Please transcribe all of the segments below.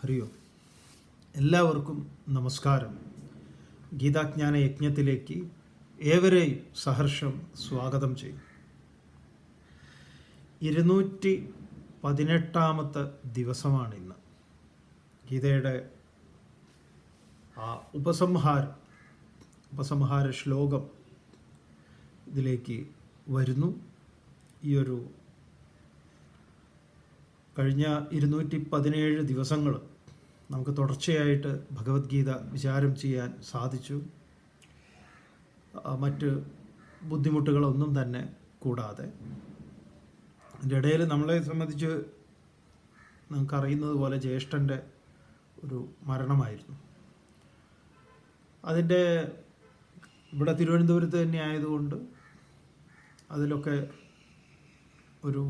ഹരി ഓം. എല്ലാവർക്കും നമസ്കാരം. ഗീതാജ്ഞാന യജ്ഞത്തിലേക്ക് ഏവരെയും സഹർഷം സ്വാഗതം ചെയ്യും. 218 ദിവസമാണിന്ന്. ഗീതയുടെ ഉപസംഹാര ശ്ലോകം ഇതിലേക്ക് വരുന്നു. ഈ ഒരു കഴിഞ്ഞ 217 ദിവസങ്ങൾ നമുക്ക് തുടർച്ചയായിട്ട് ഭഗവത്ഗീത വിചാരം ചെയ്യാൻ സാധിച്ചു. മറ്റ് ബുദ്ധിമുട്ടുകളൊന്നും തന്നെ കൂടാതെ. അതിൻ്റെ ഇടയിൽ നമ്മളെ സംബന്ധിച്ച് നമുക്കറിയുന്നത് പോലെ ജ്യേഷ്ഠൻ്റെ ഒരു മരണമായിരുന്നു. അതിൻ്റെ ഇവിടെ തിരുവനന്തപുരത്ത് തന്നെ ആയതുകൊണ്ട് അതിലൊക്കെ ഒരു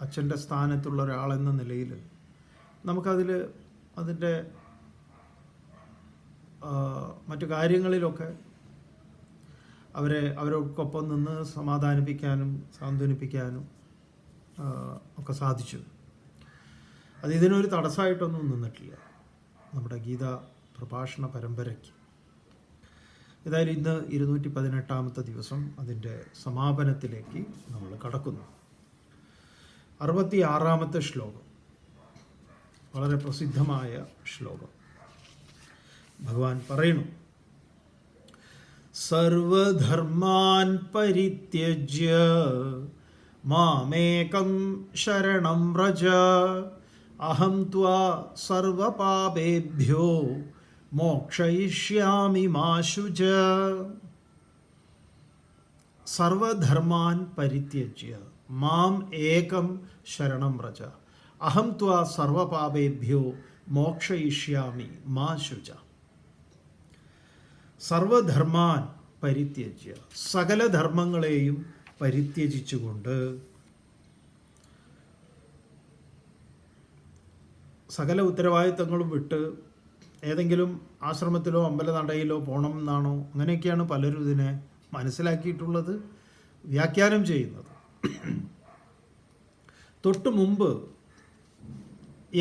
അച്ഛൻ്റെ സ്ഥാനത്തുള്ള ഒരാളെന്ന നിലയിൽ അതിൻ്റെ മറ്റു കാര്യങ്ങളിലൊക്കെ അവരോടൊപ്പം നിന്ന് സമാധാനിപ്പിക്കാനും സാന്ത്വനിപ്പിക്കാനും ഒക്കെ സാധിച്ചു. അത് ഇതിനൊരു തടസ്സമായിട്ടൊന്നും നിന്നിട്ടില്ല നമ്മുടെ ഗീതാ പ്രഭാഷണ പരമ്പരയ്ക്ക്. ഏതായാലും ഇന്ന് 218 ദിവസം അതിൻ്റെ സമാപനത്തിലേക്ക് നമ്മൾ കടക്കുന്നു. 66 ശ്ലോകം, വളരെ പ്രസിദ്ധമായ ശ്ലോകം. ഭഗവാൻ പറയുന്നു: സർവധർമാൻ പരിത്യജ്യ മാമേകം ശരണം വ്രജ അഹം ത്വാ സർവപാപേഭ്യോ മോക്ഷയിഷ്യാമി മാ ശുച. സർവധർമാൻ പരിത്യജ്യ മാം ഏകം ശരണം വ്രജ അഹം ത്വാ സർവപാപേഭ്യോ മോക്ഷയിഷ്യാമി മാ ശുച. സർവധർമാൻ പരിത്യജ്യ, സകല ധർമ്മങ്ങളെയും പരിത്യജിച്ചുകൊണ്ട്, സകല ഉത്തരവാദിത്തങ്ങളും വിട്ട് ഏതെങ്കിലും ആശ്രമത്തിലോ അമ്പലനടയിലോ പോകണം എന്നാണോ, അങ്ങനെയൊക്കെയാണ് പലരും ഇതിനെ മനസ്സിലാക്കിയിട്ടുള്ളത്, വ്യാഖ്യാനം ചെയ്യുന്നത്. തൊട്ടു മുമ്പ്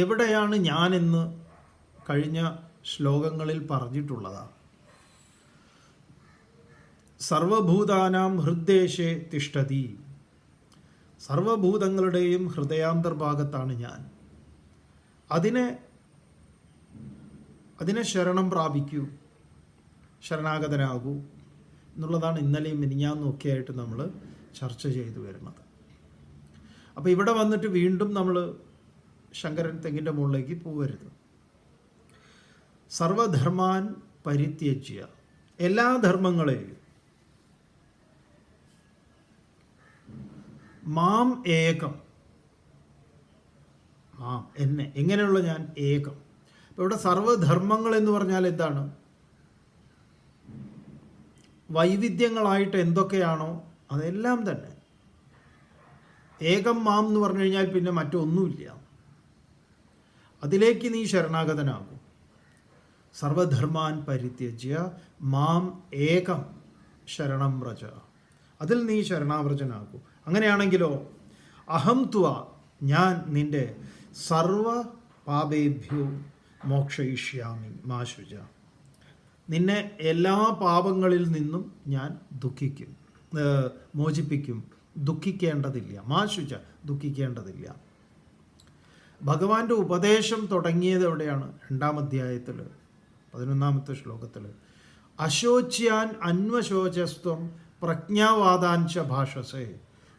എവിടെയാണ് ഞാനെന്ന് കഴിഞ്ഞ ശ്ലോകങ്ങളിൽ പറഞ്ഞിട്ടുള്ളതാണ്. സർവഭൂതാനാം ഹൃദ്ദേശേ തിഷ്ഠതി, സർവഭൂതങ്ങളുടെയും ഹൃദയാന്തർഭാഗത്താണ് ഞാൻ. അതിനെ ശരണം പ്രാപിക്കൂ, ശരണാഗതനാകൂ എന്നുള്ളതാണ് ഇന്നലെയും മിനിഞ്ഞാന്നും ഒക്കെ ആയിട്ട് നമ്മൾ ചർച്ച ചെയ്തു വരുന്നത്. അപ്പോൾ ഇവിടെ വന്നിട്ട് വീണ്ടും നമ്മൾ ശങ്കരൻ തെങ്ങിൻ്റെ മുകളിലേക്ക് പോകരുത്. സർവധർമാൻ പരിത്യജ്യ, എല്ലാ ധർമ്മങ്ങളെയും, മാം ഏകം, മാം എന്നെ, എങ്ങനെയുള്ള ഞാൻ, ഏകം. അപ്പോൾ ഇവിടെ സർവധർമ്മങ്ങൾ എന്ന് പറഞ്ഞാൽ എന്താണ്? വൈവിധ്യങ്ങളായിട്ട് എന്തൊക്കെയാണോ അതെല്ലാം തന്നെ. ഏകം മാം എന്ന് പറഞ്ഞു കഴിഞ്ഞാൽ പിന്നെ മറ്റൊന്നുമില്ല. അതിലേക്ക് നീ ശരണാഗതനാകും. സർവധർമാൻ പരിത്യജ്യ മാം ഏകം ശരണം വ്രജ, അതിൽ നീ ശരണാവ്രജനാകൂ. അങ്ങനെയാണെങ്കിലോ അഹം ത്വാ, ഞാൻ നിന്റെ സർവ പാപേഭ്യോ മോക്ഷയിഷ്യാമി മാ ശുച, നിന്നെ എല്ലാ പാപങ്ങളിൽ നിന്നും ഞാൻ മോചിപ്പിക്കും. ദുഃഖിക്കേണ്ടതില്ല. മാ ശുച, ദുഃഖിക്കേണ്ടതില്ല. ഭഗവാന്റെ ഉപദേശം തുടങ്ങിയത് എവിടെയാണ്? 2-ാം അധ്യായത്തിൽ 11-ാമത്തെ ശ്ലോകത്തിൽ അശോച്യാൻ അന്വശോചസ്ത്വം പ്രജ്ഞാവാദാഞ്ച ഭാഷസേ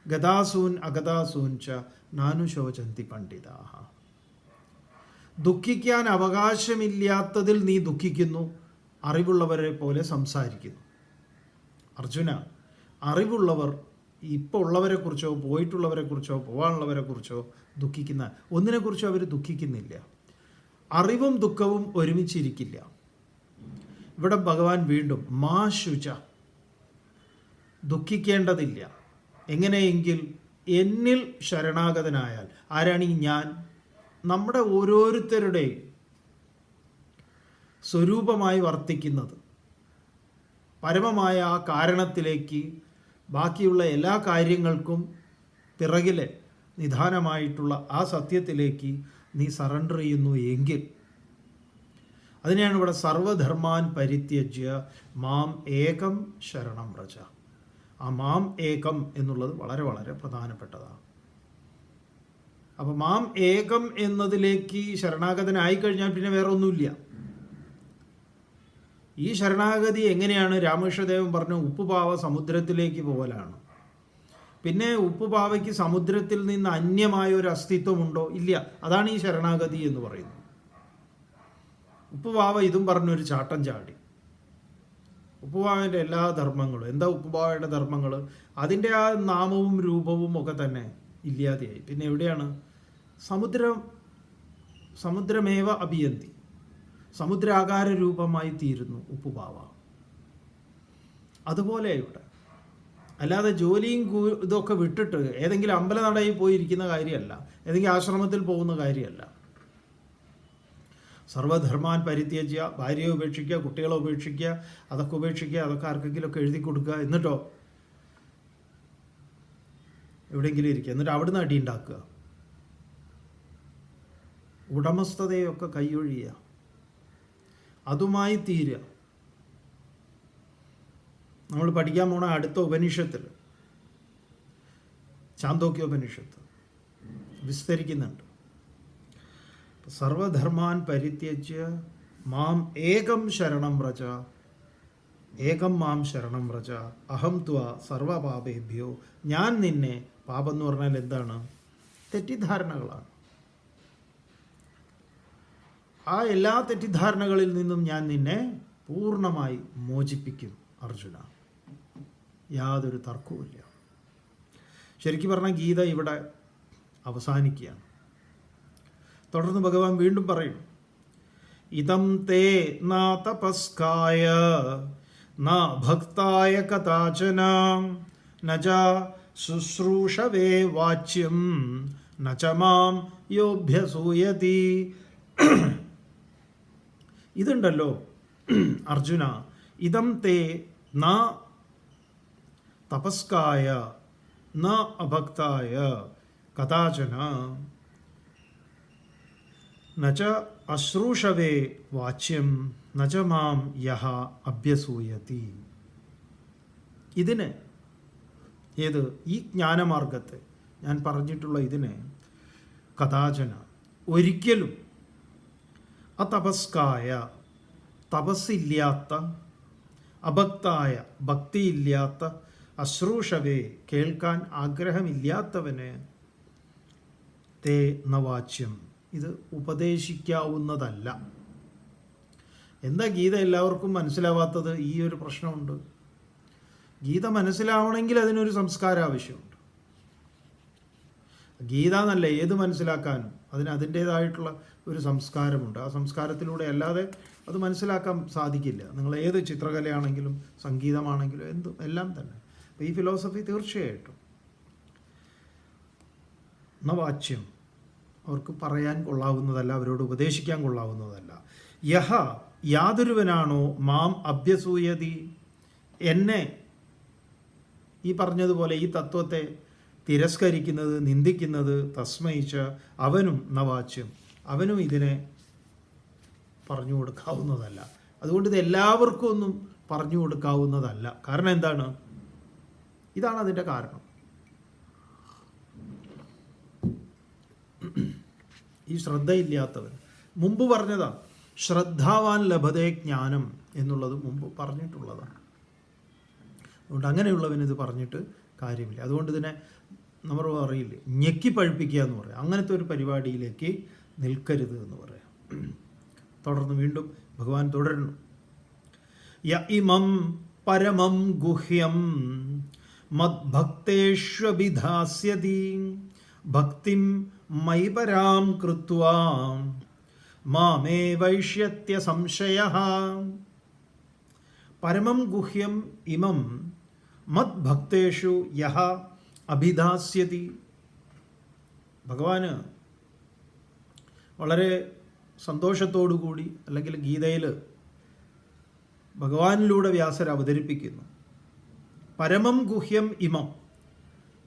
ഗതാസൂൻ അഗതാസൂൻ ച നാനുശോചന്തി പണ്ഡിതാഹ. ദുഃഖിക്കാൻ അവകാശമില്ലാത്തതിൽ നീ ദുഃഖിക്കുന്നു, അറിവുള്ളവരെ പോലെ സംസാരിക്കുന്നു. അർജുന, അറിവുള്ളവർ ഇപ്പോൾ ഉള്ളവരെക്കുറിച്ചോ പോയിട്ടുള്ളവരെക്കുറിച്ചോ പോകാനുള്ളവരെക്കുറിച്ചോ ദുഃഖിക്കുന്ന ഒന്നിനെക്കുറിച്ചോ അവർ ദുഃഖിക്കുന്നില്ല. അറിവും ദുഃഖവും ഒരുമിച്ചിരിക്കില്ല. ഇവിടെ ഭഗവാൻ വീണ്ടും മാ ശുച, ദുഃഖിക്കേണ്ടതില്ല. എങ്ങനെയെങ്കിൽ എന്നിൽ ശരണാഗതനായാൽ. ആരാണ് ഈ ഞാൻ? നമ്മുടെ ഓരോരുത്തരുടെയും സ്വരൂപമായി വർത്തിക്കുന്നത്, പരമമായ ആ കാരണത്തിലേക്ക്, ബാക്കിയുള്ള എല്ലാ കാര്യങ്ങൾക്കും പിറകിലെ നിധാനമായിട്ടുള്ള ആ സത്യത്തിലേക്ക് നീ സറണ്ടർ ചെയ്യുന്നു എങ്കിൽ അതിനെയാണ് ഇവിടെ സർവധർമാൻ പരിത്യജ്യ മാം ഏകം ശരണം വ്രജ. ആ മാം ഏകം എന്നുള്ളത് വളരെ വളരെ പ്രധാനപ്പെട്ടതാണ്. അപ്പോൾ മാം ഏകം എന്നതിലേക്ക് ശരണാഗതനായി കഴിഞ്ഞാൽ പിന്നെ വേറെ ഒന്നുമില്ല. ഈ ശരണാഗതി എങ്ങനെയാണ്? രാമകൃഷ്ണദേവൻ പറഞ്ഞു, ഉപ്പുപാവ സമുദ്രത്തിലേക്ക് പോകലാണ്. പിന്നെ ഉപ്പുപാവയ്ക്ക് സമുദ്രത്തിൽ നിന്ന് അന്യമായ ഒരു അസ്തിത്വമുണ്ടോ? ഇല്ല. അതാണ് ഈ ശരണാഗതി എന്ന് പറയുന്നത്. ഉപ്പുപാവ ഇതും പറഞ്ഞൊരു ചാട്ടം ചാടി. ഉപ്പുപാവയുടെ എല്ലാ ധർമ്മങ്ങളും, എന്താ ഉപ്പുപാവയുടെ ധർമ്മങ്ങൾ? അതിൻ്റെ ആ നാമവും രൂപവും ഒക്കെ തന്നെ ഇല്ലാതെയായി. പിന്നെ എവിടെയാണ്? സമുദ്രമേവ അഭിയന്തി, സമുദ്രാകാര രൂപമായി തീരുന്നു ഉപ്പുപാവ. അതുപോലെ ഇവിടെ അല്ലാതെ ജോലിയും ഇതൊക്കെ വിട്ടിട്ട് ഏതെങ്കിലും അമ്പലനടയിൽ പോയിരിക്കുന്ന കാര്യമല്ല, ഏതെങ്കിലും ആശ്രമത്തിൽ പോകുന്ന കാര്യമല്ല. സർവധർമാൻ പരിത്യജ്യ, ഭാര്യയെ ഉപേക്ഷിക്കുക, കുട്ടികളെ ഉപേക്ഷിക്കുക, അതൊക്കെ ഉപേക്ഷിക്കുക, അതൊക്കെ ആർക്കെങ്കിലുമൊക്കെ എഴുതി കൊടുക്കുക, എന്നിട്ടോ എവിടെയെങ്കിലും ഇരിക്കുക, എന്നിട്ട് അവിടുന്ന് അടി ഉണ്ടാക്കുക, ഉടമസ്ഥതയൊക്കെ കൈയൊഴിയുക, അതുമായി തീരുക. നമ്മൾ പഠിക്കാൻ പോണ അടുത്ത ഉപനിഷത്തിൽ, ചാന്തോക്യോപനിഷത്ത് വിസ്തരിക്കുന്നുണ്ട്. സർവധർമാൻ പരിത്യജ്യ മാം ഏകം ശരണം വ്രജ, ഏകം മാം ശരണം വ്രജ അഹം ത്വാ സർവപാപേഭ്യോ. ഞാൻ നിന്നെ, പാപം എന്ന് പറഞ്ഞാൽ എന്താണ്? തെറ്റിദ്ധാരണകളാണ്. ആ എല്ലാ തെറ്റിദ്ധാരണകളിൽ നിന്നും ഞാൻ നിന്നെ പൂർണ്ണമായി മോചിപ്പിക്കും അർജുന. യാതൊരു തർക്കവുമില്ല. ശരിക്കും പറഞ്ഞാൽ ഗീത ഇവിടെ അവസാനിക്കുകയാണ്. തുടർന്ന് ഭഗവാൻ വീണ്ടും പറയും, ഇതം തേ ന തപസ്കായ ന ഭക്തായ കഥാചന നജ ശുശ്രൂഷവേ വാച്യം നച മാം യോഭ്യസൂയതി. ഇതുണ്ടല്ലോ അർജുന, ഇതം തേ ന തപസ്കായ ന അഭക്തായ കഥാചന നച അശ്രൂഷവേ വാച്യം നച മാം യഹ അഭ്യസൂയതി. ഇതിന്, ഏത് ഈ ജ്ഞാനമാർഗത്തെ ഞാൻ പറഞ്ഞിട്ടുള്ള ഇതിനെ, കഥാചന ഒരിക്കലും അതപസ്കായ തപസ്സില്ലാത്ത, അഭക്തായ ഭക്തിയില്ലാത്ത, അശ്രൂഷവേ കേൾക്കാൻ ആഗ്രഹമില്ലാത്തവന്, തേ നവാച്യം ഇത് ഉപദേശിക്കാവുന്നതല്ല. എന്താ ഗീത എല്ലാവർക്കും മനസ്സിലാവാത്തത്? ഈ ഒരു പ്രശ്നമുണ്ട്. ഗീത മനസ്സിലാവണമെങ്കിൽ അതിനൊരു സംസ്കാരം ആവശ്യമുണ്ട്. ഗീത എന്നല്ല, ഏത് മനസ്സിലാക്കാനും അതിന് അതിൻ്റേതായിട്ടുള്ള ഒരു സംസ്കാരമുണ്ട്. ആ സംസ്കാരത്തിലൂടെ അല്ലാതെ അത് മനസ്സിലാക്കാൻ സാധിക്കില്ല. നിങ്ങൾ ഏത് ചിത്രകലയാണെങ്കിലും സംഗീതമാണെങ്കിലും എന്തും എല്ലാം തന്നെ. അപ്പോൾ ഈ ഫിലോസഫി തീർച്ചയായിട്ടും നവാച്യം അവർക്ക് പറയാൻ കൊള്ളാവുന്നതല്ല, അവരോട് ഉപദേശിക്കാൻ കൊള്ളാവുന്നതല്ല. യഹ യാതൊരുവനാണോ മാം അഭ്യസൂയതി, എന്നെ ഈ പറഞ്ഞതുപോലെ ഈ തത്വത്തെ തിരസ്കരിക്കുന്നത്, നിന്ദിക്കുന്നത്, തസ്മയിച്ച അവനും നവാച്യം, അവനും ഇതിനെ പറഞ്ഞു കൊടുക്കാവുന്നതല്ല. അതുകൊണ്ട് ഇത് എല്ലാവർക്കും ഒന്നും പറഞ്ഞു കൊടുക്കാവുന്നതല്ല. കാരണം എന്താണ്? ഇതാണ് അതിൻ്റെ കാരണം. ഈ ശ്രദ്ധയില്ലാത്തവൻ, മുമ്പ് പറഞ്ഞതാണ്, ശ്രദ്ധാവാൻ ലഭതേ ജ്ഞാനം എന്നുള്ളത് മുമ്പ് പറഞ്ഞിട്ടുള്ളതാണ്. അതുകൊണ്ട് അങ്ങനെയുള്ളവന് ഇത് പറഞ്ഞിട്ട് കാര്യമില്ല. അതുകൊണ്ട് ഇതിനെ നമ്മൾ അറിയില്ലേ, ഞെക്കി പഴിപ്പിക്കുക എന്ന് പറയാം. അങ്ങനത്തെ ഒരു പരിപാടിയിലേക്ക് നിൽക്കരുത് എന്ന് പറയാം. തുടർന്ന് വീണ്ടും ഭഗവാൻ തുടരുന്നു, യ ഇമം പരമം ഗുഹ്യം മദ്ഭക്തേഷ്വഭിധാസ്യതി ഭക്തിം മയി പരാം കൃത്വാ മാമേ വൈഷ്യത്യ സംശയഃ. പരമം ഗുഹ്യം ഇമം മദ്ഭക്തേഷു യഹ അഭിധാസ്യതി. ഭഗവാന് വളരെ സന്തോഷത്തോടു കൂടി, അല്ലെങ്കിൽ ഗീതയിൽ ഭഗവാനിലൂടെ വ്യാസർ അവതരിപ്പിക്കുന്നു, പരമം ഗുഹ്യം ഇമം,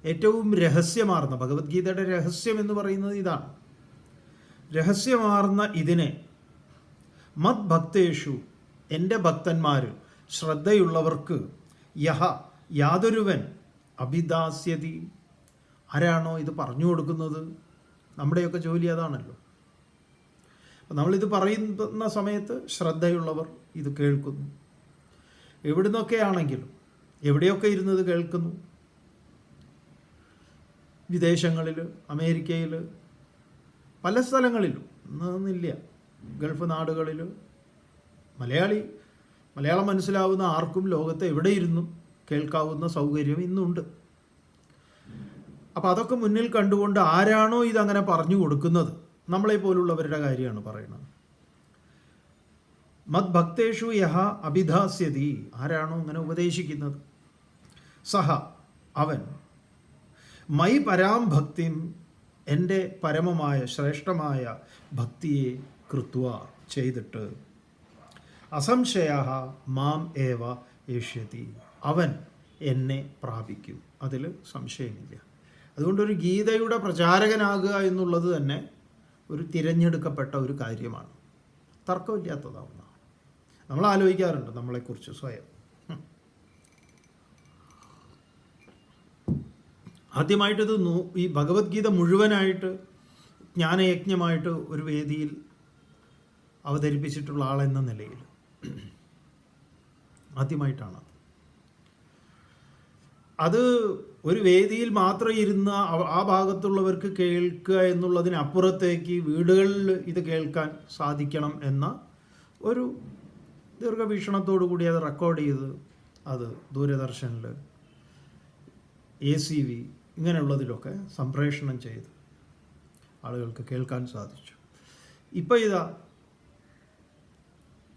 ഏറ്റവും രഹസ്യമാർന്ന, ഭഗവത്ഗീതയുടെ രഹസ്യം എന്ന് പറയുന്നത് ഇതാണ്. രഹസ്യമാർന്ന ഇതിനെ മത് ഭക്തേഷു എൻ്റെ ഭക്തന്മാർ, ശ്രദ്ധയുള്ളവർക്ക്, യഹ യാതൊരുവൻ, അഭിദാസ്യതി ആരാണോ ഇത് പറഞ്ഞു കൊടുക്കുന്നത്, നമ്മുടെയൊക്കെ ജോലി അതാണല്ലോ. അപ്പം നമ്മളിത് പറയുന്ന സമയത്ത് ശ്രദ്ധയുള്ളവർ ഇത് കേൾക്കുന്നു. എവിടുന്നൊക്കെ ആണെങ്കിലും എവിടെയൊക്കെ ഇരുന്നത് കേൾക്കുന്നു. വിദേശങ്ങളിൽ, അമേരിക്കയിൽ, പല സ്ഥലങ്ങളിലും, ഒന്നില്ല, ഗൾഫ് നാടുകളിൽ മലയാളം മനസ്സിലാവുന്ന ആർക്കും ലോകത്ത് എവിടെ ഇരുന്നും കേൾക്കാവുന്ന സൗകര്യം ഇന്നുണ്ട്. അപ്പം അതൊക്കെ മുന്നിൽ കണ്ടുകൊണ്ട് ആരാണോ ഇതങ്ങനെ പറഞ്ഞു കൊടുക്കുന്നത്, നമ്മളെ പോലുള്ളവരുടെ കാര്യമാണ് പറയുന്നത്. മത് ഭക്തേഷു യഹ അഭിധാസ്യതി ആരാണോ അങ്ങനെ ഉപദേശിക്കുന്നത്, സഹ അവൻ, മൈ പരാം ഭക്തിം എൻ്റെ പരമമായ ശ്രേഷ്ഠമായ ഭക്തിയെ കൃത്വ ചെയ്തിട്ട്, അസംശയ മാം ഏവ ഏഷ്യതി അവൻ എന്നെ പ്രാപിക്കും, അതിൽ സംശയമില്ല. അതുകൊണ്ടൊരു ഗീതയുടെ പ്രചാരകനാകുക എന്നുള്ളത് തന്നെ ഒരു തിരഞ്ഞെടുക്കപ്പെട്ട ഒരു കാര്യമാണ്, തർക്കമില്ലാത്തതാവുന്ന. നമ്മൾ ആലോചിക്കാറുണ്ട് നമ്മളെക്കുറിച്ച് സ്വയം. ആദ്യമായിട്ടിത് ഈ ഭഗവത്ഗീത മുഴുവനായിട്ട് ജ്ഞാനയജ്ഞമായിട്ട് ഒരു വേദിയിൽ അവതരിപ്പിച്ചിട്ടുള്ള ആളെന്ന നിലയിൽ ആദ്യമായിട്ടാണ് അത് ഒരു വേദിയിൽ മാത്രം ഇരുന്ന് ആ ഭാഗത്തുള്ളവർക്ക് കേൾക്കുക എന്നുള്ളതിനപ്പുറത്തേക്ക് വീടുകളിൽ ഇത് കേൾക്കാൻ സാധിക്കണം എന്ന ഒരു ദീർഘവീക്ഷണത്തോടു കൂടി അത് റെക്കോർഡ് ചെയ്ത് അത് ദൂരദർശനിൽ, ACV ഇങ്ങനെയുള്ളതിലൊക്കെ സംപ്രേഷണം ചെയ്ത് ആളുകൾക്ക് കേൾക്കാൻ സാധിച്ചു. ഇപ്പോൾ ഇതാ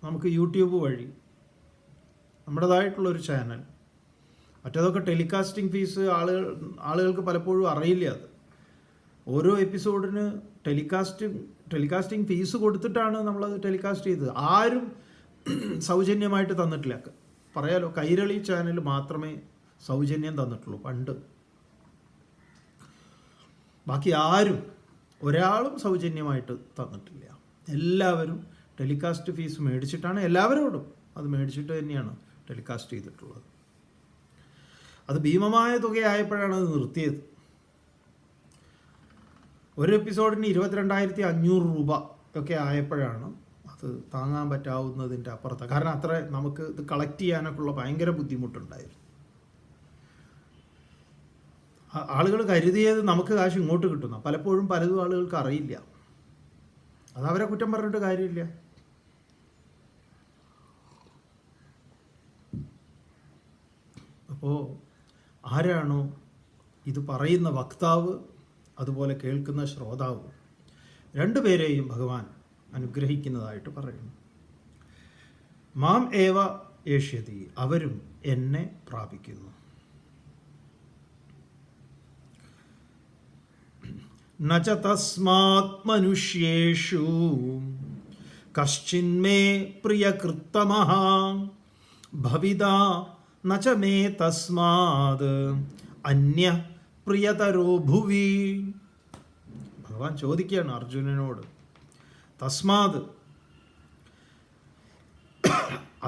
നമുക്ക് യൂട്യൂബ് വഴി നമ്മുടേതായിട്ടുള്ളൊരു ചാനൽ, മറ്റേതൊക്കെ ടെലികാസ്റ്റിംഗ് ഫീസ് ആളുകൾക്ക് പലപ്പോഴും അറിയില്ല. അത് ഓരോ എപ്പിസോഡിന് ടെലികാസ്റ്റിംഗ് ഫീസ് കൊടുത്തിട്ടാണ് നമ്മളത് ടെലികാസ്റ്റ് ചെയ്തത്. ആരും സൗജന്യമായിട്ട് തന്നിട്ടില്ല. പറയാലോ, കൈരളി ചാനൽ മാത്രമേ സൗജന്യം തന്നിട്ടുള്ളൂ പണ്ട്. ബാക്കി ആരും ഒരാളും സൗജന്യമായിട്ട് തന്നിട്ടില്ല. എല്ലാവരും ടെലികാസ്റ്റ് ഫീസ് മേടിച്ചിട്ടാണ്, എല്ലാവരോടും അത് മേടിച്ചിട്ട് തന്നെയാണ് ടെലികാസ്റ്റ് ചെയ്തിട്ടുള്ളത്. അത് ഭീമമായ തുകയായപ്പോഴാണ് അത് നിർത്തിയത്. ഒരു എപ്പിസോഡിന് 22,500 രൂപ ഒക്കെ ആയപ്പോഴാണ് അത് താങ്ങാൻ പറ്റാവുന്നതിൻ്റെ അപ്പുറത്ത്. കാരണം അത്ര നമുക്ക് ഇത് കളക്ട് ചെയ്യാനൊക്കെ ഉള്ള ഭയങ്കര ബുദ്ധിമുട്ടുണ്ടായിരുന്നു. ആളുകൾ കരുതിയത് നമുക്ക് കാശ് ഇങ്ങോട്ട് കിട്ടുന്ന, പലപ്പോഴും പലതും ആളുകൾക്ക് അറിയില്ല. അതവരെ കുറ്റം പറഞ്ഞിട്ട് കാര്യമില്ല. അപ്പോൾ ആരാണോ ഇത് പറയുന്ന വക്താവ്, അതുപോലെ കേൾക്കുന്ന ശ്രോതാവ്, രണ്ടുപേരെയും ഭഗവാൻ അനുഗ്രഹിക്കുന്നതായിട്ട് പറയുന്നു. മാം ഏവ ഏഷ്യതി അവരും എന്നെ പ്രാപിക്കുന്നു. നച തസ്മാത് മനുഷ്യേഷു കശ്ചിന്മേ പ്രിയകൃത്തമഃ ഭവിതാ നച മേ തസ്മാത് അന്യ പ്രിയതരോ ഭുവി. ഭഗവാൻ ചോദിക്കുകയാണ് അർജുനനോട്, തസ്മാത്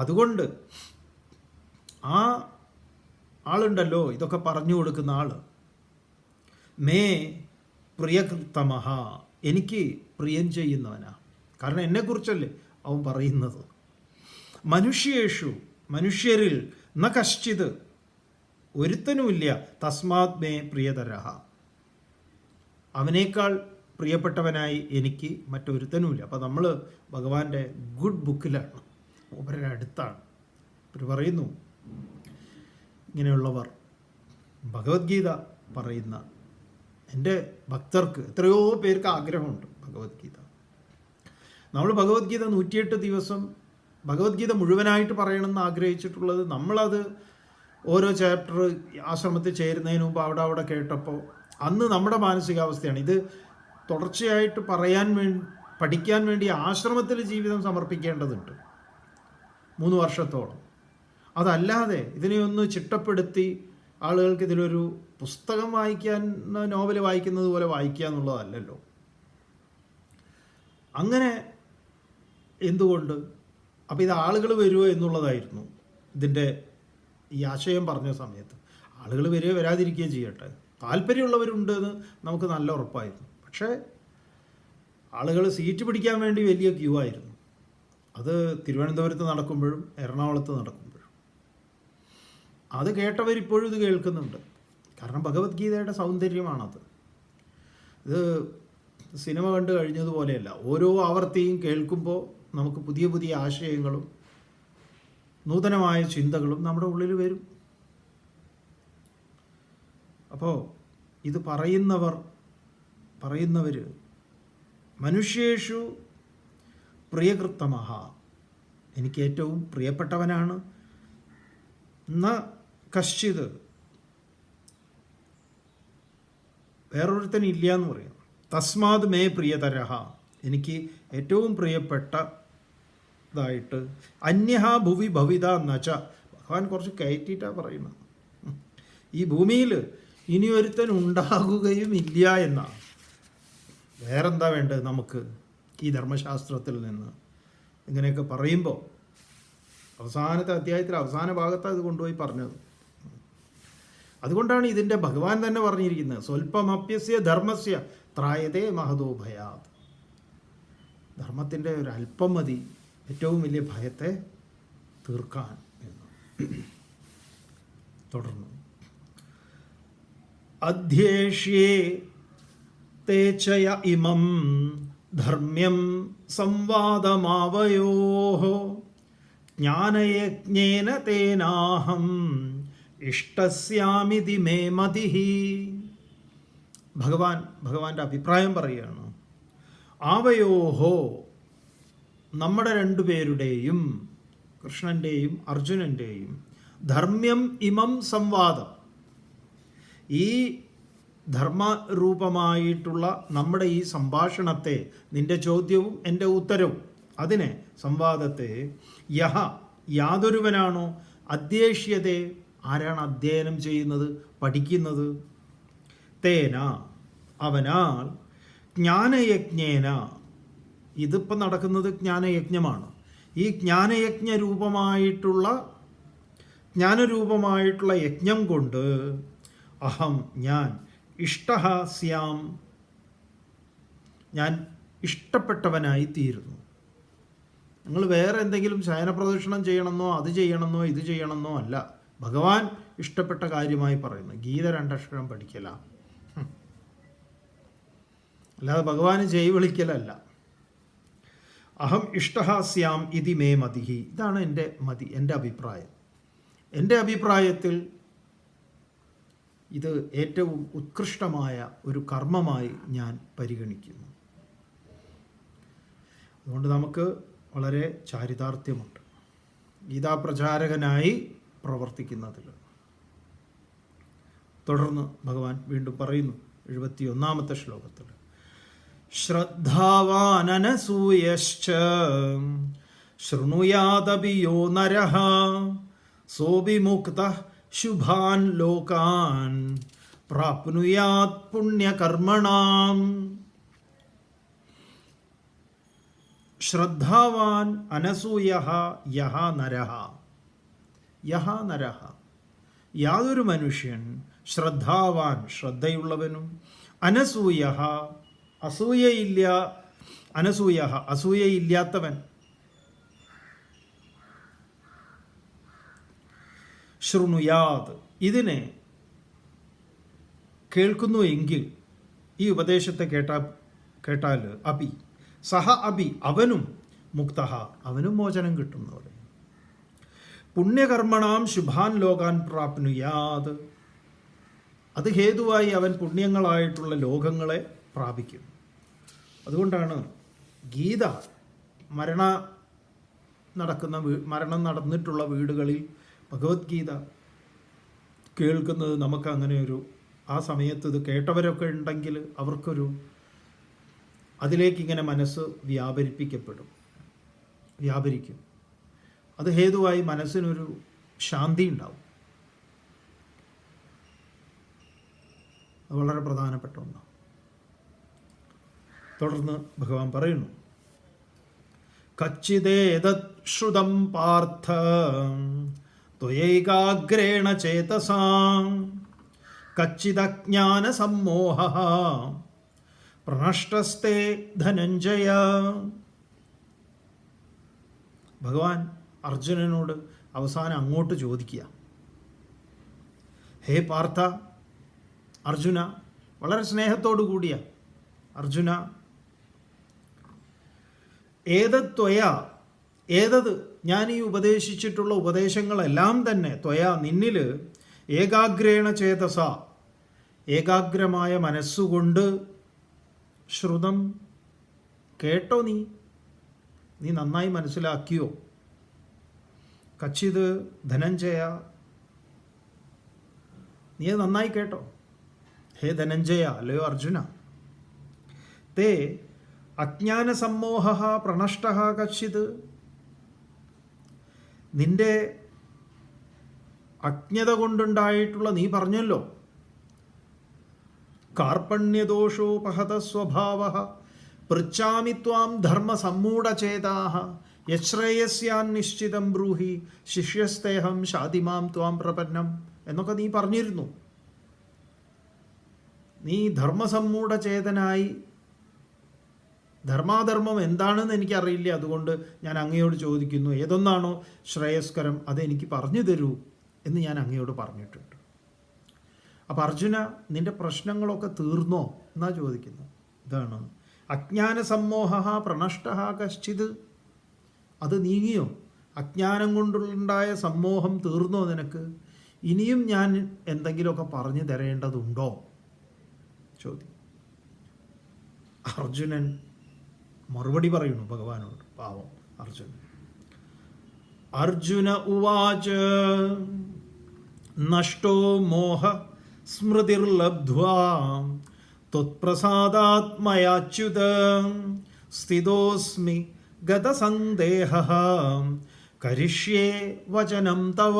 അതുകൊണ്ട് ആ ആളുണ്ടല്ലോ ഇതൊക്കെ പറഞ്ഞു കൊടുക്കുന്ന ആള്, മേ പ്രിയകൃത്തമഹ എനിക്ക് പ്രിയം ചെയ്യുന്നവനാ. കാരണം എന്നെക്കുറിച്ചല്ലേ അവൻ പറയുന്നത്. മനുഷ്യേഷു മനുഷ്യരിൽ ന കശ്ചിത് ഒരുത്തനുമില്ല, തസ്മാത് മേ പ്രിയതരഹ അവനേക്കാൾ പ്രിയപ്പെട്ടവനായി എനിക്ക് മറ്റൊരുത്തനുമില്ല. അപ്പം നമ്മൾ ഭഗവാന്റെ ഗുഡ് ബുക്കിലാണ്, അവരുടെ അടുത്താണ്. അവർ പറയുന്നു, ഇങ്ങനെയുള്ളവർ ഭഗവത്ഗീത പറയുന്ന എൻ്റെ ഭക്തർക്ക്, എത്രയോ പേർക്ക് ആഗ്രഹമുണ്ട് ഭഗവത്ഗീത. നമ്മൾ ഭഗവത്ഗീത 108 ദിവസം ഭഗവത്ഗീത മുഴുവനായിട്ട് പറയണമെന്ന് ആഗ്രഹിച്ചിട്ടുള്ളത്. നമ്മളത് ഓരോ ചാപ്റ്റർ ആശ്രമത്തിൽ ചേരുന്നതിന് മുമ്പ് അവിടെ കേട്ടപ്പോൾ അന്ന് നമ്മുടെ മാനസികാവസ്ഥയാണ് ഇത് തുടർച്ചയായിട്ട് പഠിക്കാൻ വേണ്ടി ആശ്രമത്തിൽ ജീവിതം സമർപ്പിക്കേണ്ടതുണ്ട് 3 വർഷത്തോളം. അതല്ലാതെ ഇതിനെ ഒന്ന് ചിട്ടപ്പെടുത്തി ആളുകൾക്ക് ഇതിലൊരു പുസ്തകം വായിക്കാൻ, നോവൽ വായിക്കുന്നത് പോലെ വായിക്കുക എന്നുള്ളതല്ലല്ലോ. അങ്ങനെ എന്തുകൊണ്ട്? അപ്പോൾ ഇത് ആളുകൾ വരുമോ എന്നുള്ളതായിരുന്നു ഇതിൻ്റെ ഈ ആശയം പറഞ്ഞ സമയത്ത്. ആളുകൾ വരികയോ വരാതിരിക്കുകയോ ചെയ്യട്ടെ, താല്പര്യമുള്ളവരുണ്ട് എന്ന് നമുക്ക് നല്ല ഉറപ്പായിരുന്നു. പക്ഷേ ആളുകൾ സീറ്റ് പിടിക്കാൻ വേണ്ടി വലിയ ക്യൂ ആയിരുന്നു. അത് തിരുവനന്തപുരത്ത് നടക്കുമ്പോഴും എറണാകുളത്ത് നടക്കുമ്പോഴും. അത് കേട്ടവരിപ്പോഴും ഇത് കേൾക്കുന്നുണ്ട്. കാരണം ഭഗവത്ഗീതയുടെ സൗന്ദര്യമാണത്. ഇത് സിനിമ കണ്ടു കഴിഞ്ഞതുപോലെയല്ല. ഓരോ ആവർത്തിയും കേൾക്കുമ്പോൾ നമുക്ക് പുതിയ പുതിയ ആശയങ്ങളും നൂതനമായ ചിന്തകളും നമ്മുടെ ഉള്ളിൽ വരും. അപ്പോൾ ഇത് പറയുന്നവർ മനുഷ്യേഷു പ്രിയകൃത്തമഹ, എനിക്ക് ഏറ്റവും പ്രിയപ്പെട്ടവനാണ്. ന കശ്ചിത്, വേറൊരുത്തൻ ഇല്ല എന്ന് പറയും. തസ്മാത് മേ പ്രിയതരഹ, എനിക്ക് ഏറ്റവും പ്രിയപ്പെട്ടതായിട്ട്. അന്യഹ ഭുവി ഭവിത നച, ഭഗവാൻ കുറച്ച് കയറ്റിയിട്ടാണ് പറയുന്നത്. ഈ ഭൂമിയിൽ ഇനി ഒരുത്തൻ ഉണ്ടാകുകയും ഇല്ല എന്നാണ്. വേറെന്താ വേണ്ടത് നമുക്ക് ഈ ധർമ്മശാസ്ത്രത്തിൽ നിന്ന്? ഇങ്ങനെയൊക്കെ പറയുമ്പോൾ അവസാനത്തെ അധ്യായത്തിൽ അവസാന ഭാഗത്താണ് ഇത് കൊണ്ടുപോയി പറഞ്ഞത്. അതുകൊണ്ടാണ് ഇതിൻ്റെ ഭഗവാൻ തന്നെ പറഞ്ഞിരിക്കുന്നത്, സ്വൽപ്പമപ്യസ്യ ധർമ്മസ്യ ത്രായതേ മഹതോ ഭയാത്. ധർമ്മത്തിൻ്റെ ഒരു അല്പം മതി ഏറ്റവും വലിയ ഭയത്തെ തീർക്കാൻ എന്ന്. തുടർന്നു, അധ്യേഷ്യേ തേചയ ഇമം ധർമ്മ്യം സംവാദമാവയോഃ ജ്ഞാനയജ്ഞേന തേനാഹം ഇഷ്ടസ്യാമിതി മേ മതിഃ. ഭഗവാന്റെ അഭിപ്രായം പറയുകയാണ്. ആവയോഹോ, നമ്മുടെ രണ്ടുപേരുടെയും, കൃഷ്ണൻ്റെയും അർജുനൻ്റെയും ധർമ്മ്യം ഇമം സംവാദം, ഈ ധർമ്മരൂപമായിട്ടുള്ള നമ്മുടെ ഈ സംഭാഷണത്തെ, നിന്റെ ചോദ്യവും എൻ്റെ ഉത്തരവും, അതിനെ സംവാദത്തെ യഹ, യാതൊരുവനാണോ, അധ്യേഷ്യതേ, ആരാണ് അധ്യയനം ചെയ്യുന്നത്, പഠിക്കുന്നത്, തേന, അവനാൽ, ജ്ഞാനയജ്ഞേന, ഇതിപ്പോൾ നടക്കുന്നത് ജ്ഞാനയജ്ഞമാണ്. ഈ ജ്ഞാനരൂപമായിട്ടുള്ള യജ്ഞം കൊണ്ട് അഹം, ഞാൻ, ഇഷ്ടഃ സ്യാം, ഞാൻ ഇഷ്ടപ്പെട്ടവനായി തീരുന്നു. നിങ്ങൾ വേറെ എന്തെങ്കിലും ശയനപ്രദക്ഷിണം ചെയ്യണമെന്നോ അത് ചെയ്യണമെന്നോ ഇത് ചെയ്യണമെന്നോ അല്ല, ഭഗവാൻ ഇഷ്ടപ്പെട്ട കാര്യമായി പറയുന്നു. ഗീത 2 അക്ഷരം പഠിക്കല, അല്ലാതെ ഭഗവാന് ജയ് വിളിക്കലല്ല. അഹം ഇഷ്ടഃ സ്യാം ഇതി മേ മതിഃ, ഇതാണ് എൻ്റെ മതി, എൻ്റെ അഭിപ്രായം. എൻ്റെ അഭിപ്രായത്തിൽ ഇത് ഏറ്റവും ഉത്കൃഷ്ടമായ ഒരു കർമ്മമായി ഞാൻ പരിഗണിക്കുന്നു. അതുകൊണ്ട് നമുക്ക് വളരെ ചാരിതാർത്ഥ്യമുണ്ട് ഗീതാപ്രചാരകനായി പ്രവർത്തിക്കുന്നതിൽ. തുടർന്ന് ഭഗവാൻ വീണ്ടും പറയുന്നു 71-ാമത്തെ ശ്ലോകത്തിൽ, ശ്രദ്ധാവാനനസൂയശ്ച ശൃണുയാദപി യോ നരഃ സോപി മുക്തഃ ശുഭാൻ ലോകാൻ പ്രാപ്നുയാത് പുണ്യകർമ്മണാം. ശ്രദ്ധാവാൻ അനസൂയഃ യഹ നരഃ, യഹ നരഃ, യാതൊരു മനുഷ്യൻ, ശ്രദ്ധാവാൻ, ശ്രദ്ധയുള്ളവനും, അനസൂയഃ, അസൂയയില്ലാത്തവൻ, ശൃണുയാത്, ഇതിനെ കേൾക്കുന്നു എങ്കിൽ, ഈ ഉപദേശത്തെ കേട്ടാൽ അപി സഹ അപി, അവനും മുക്തഃ, അവനും മോചനം കിട്ടുന്നവരെ, പുണ്യകർമ്മണാം ശുഭാൻ ലോകാൻ പ്രാപ്നുയാത്, അത് ഹേതുവായി അവൻ പുണ്യങ്ങളായിട്ടുള്ള ലോകങ്ങളെ പ്രാപിക്കും. അതുകൊണ്ടാണ് ഗീത മരണം നടന്നിട്ടുള്ള വീടുകളിൽ ഭഗവത്ഗീത കേൾക്കുന്നത് നമുക്ക് അങ്ങനെ ആ സമയത്ത് ഇത് കേട്ടവരൊക്കെ ഉണ്ടെങ്കിൽ അവർക്കൊരു അതിലേക്കിങ്ങനെ മനസ്സ് വ്യാപരിക്കും. അത് ഹേതുവായി മനസ്സിനൊരു ശാന്തി ഉണ്ടാവും. അത് വളരെ പ്രധാനപ്പെട്ട ഒന്നാണ്. തുടർന്ന് ഭഗവാൻ പറയുന്നു, കച്ചിദേതത് ശ്രുതം പാർത്ഥ ത്വയൈകാഗ്രേണ ചേതസാം കച്ചിദജ്ഞാനസമ്മോഹഃ പ്രണഷ്ടസ്തേ ധനഞ്ജയ. ഭഗവാൻ അർജുനനോട് അവസാനം അങ്ങോട്ട് ചോദിക്കുക, ഹേ പാർത്ഥ, അർജുന, വളരെ സ്നേഹത്തോടു കൂടിയ അർജുന, ഏതത് ഞാൻ ഈ ഉപദേശിച്ചിട്ടുള്ള ഉപദേശങ്ങളെല്ലാം തന്നെ ത്വയ നിന്നിൽ ഏകാഗ്രേണ ചേതസ ഏകാഗ്രമായ മനസ്സുകൊണ്ട് ശ്രുതം കേട്ടോ, നീ നന്നായി മനസ്സിലാക്കിയോ? കച്ചിത് ധനഞ്ജയ, നീ നന്നായി കേട്ടോ. ഹേ ധനഞ്ജയ, അല്ലയോ അർജുന, തേ അജ്ഞാനസമ്മോഹ പ്രണഷ്ട കച്ചിത്, നിന്റെ അജ്ഞത കൊണ്ടുണ്ടായിട്ടുള്ള, നീ പറഞ്ഞല്ലോ, കാർപ്പണ്യദോഷോപഹത സ്വഭാവ പൃച്ഛാമി ത്വാം ധർമ്മസമ്മൂഢചേതാഃ യശ്രേയസ്യാൻ നിശ്ചിതം ബ്രൂഹി ശിഷ്യസ്തേഹം ശാതിമാം ത്വാം പ്രപന്നം എന്നൊക്കെ നീ പറഞ്ഞിരുന്നു. നീ ധർമ്മസമ്മൂഢചേതനായി, ധർമാധർമ്മം എന്താണെന്ന് എനിക്കറിയില്ല, അതുകൊണ്ട് ഞാൻ അങ്ങയോട് ചോദിക്കുന്നു, ഏതൊന്നാണോ ശ്രേയസ്കരം അതെനിക്ക് പറഞ്ഞു തരൂ എന്ന് ഞാൻ അങ്ങയോട് പറഞ്ഞിട്ടുണ്ട്. അപ്പം അർജുന, നിന്റെ പ്രശ്നങ്ങളൊക്കെ തീർന്നോ എന്നാ ചോദിക്കുന്നു. ഇതാണ് അജ്ഞാനസമ്മോഹ പ്രണഷ്ട കശ്ചിത്, അത് നീങ്ങിയോ? അജ്ഞാനം കൊണ്ടുണ്ടായ സമ്മോഹം തീർന്നോ നിനക്ക്? ഇനിയും ഞാൻ എന്തെങ്കിലുമൊക്കെ പറഞ്ഞു തരേണ്ടതുണ്ടോ? ചോദ്യം. അർജുനൻ മറുപടി പറയുന്നു ഭഗവാനോട്. പാവം അർജുനൻ. അർജുന ഉവാച നഷ്ടോ മോഹ സ്മൃതിർലബ്ധ്വാ ത്വത്പ്രസാദാത് മയാച്യുത സ്ഥിതോസ്മി ഗതസന്ദേഹഃ കരിഷ്യേ വചനം തവ.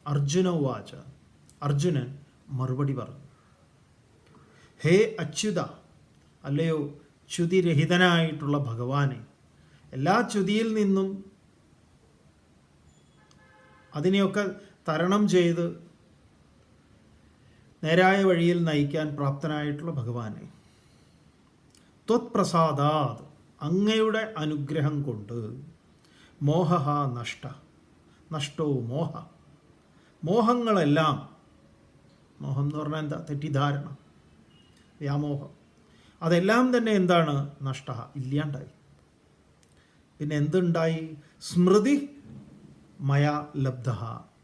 അർജുന ഉവാച, അർജുനൻ മറുപടി പറഞ്ഞു, ഹേ അച്യുത, അല്ലയോ ച്യുതിരഹിതനായിട്ടുള്ള ഭഗവാനെ, എല്ലാ ച്യുതിയിൽ നിന്നും അതിനെയൊക്കെ തരണം ചെയ്ത് നേരായ വഴിയിൽ നയിക്കാൻ പ്രാപ്തനായിട്ടുള്ള ഭഗവാനെ, ത്വത്പ്രസാദാത്, അങ്ങയുടെ അനുഗ്രഹം കൊണ്ട്, മോഹ നഷ്ടോ മോഹ, മോഹങ്ങളെല്ലാം, മോഹം എന്ന് പറഞ്ഞാൽ എന്താ? തെറ്റിദ്ധാരണ, വ്യാമോഹം, അതെല്ലാം തന്നെ എന്താണ്? നഷ്ട, ഇല്ലാണ്ടായി. പിന്നെ എന്തുണ്ടായി? സ്മൃതി മയ ലബ്ധ,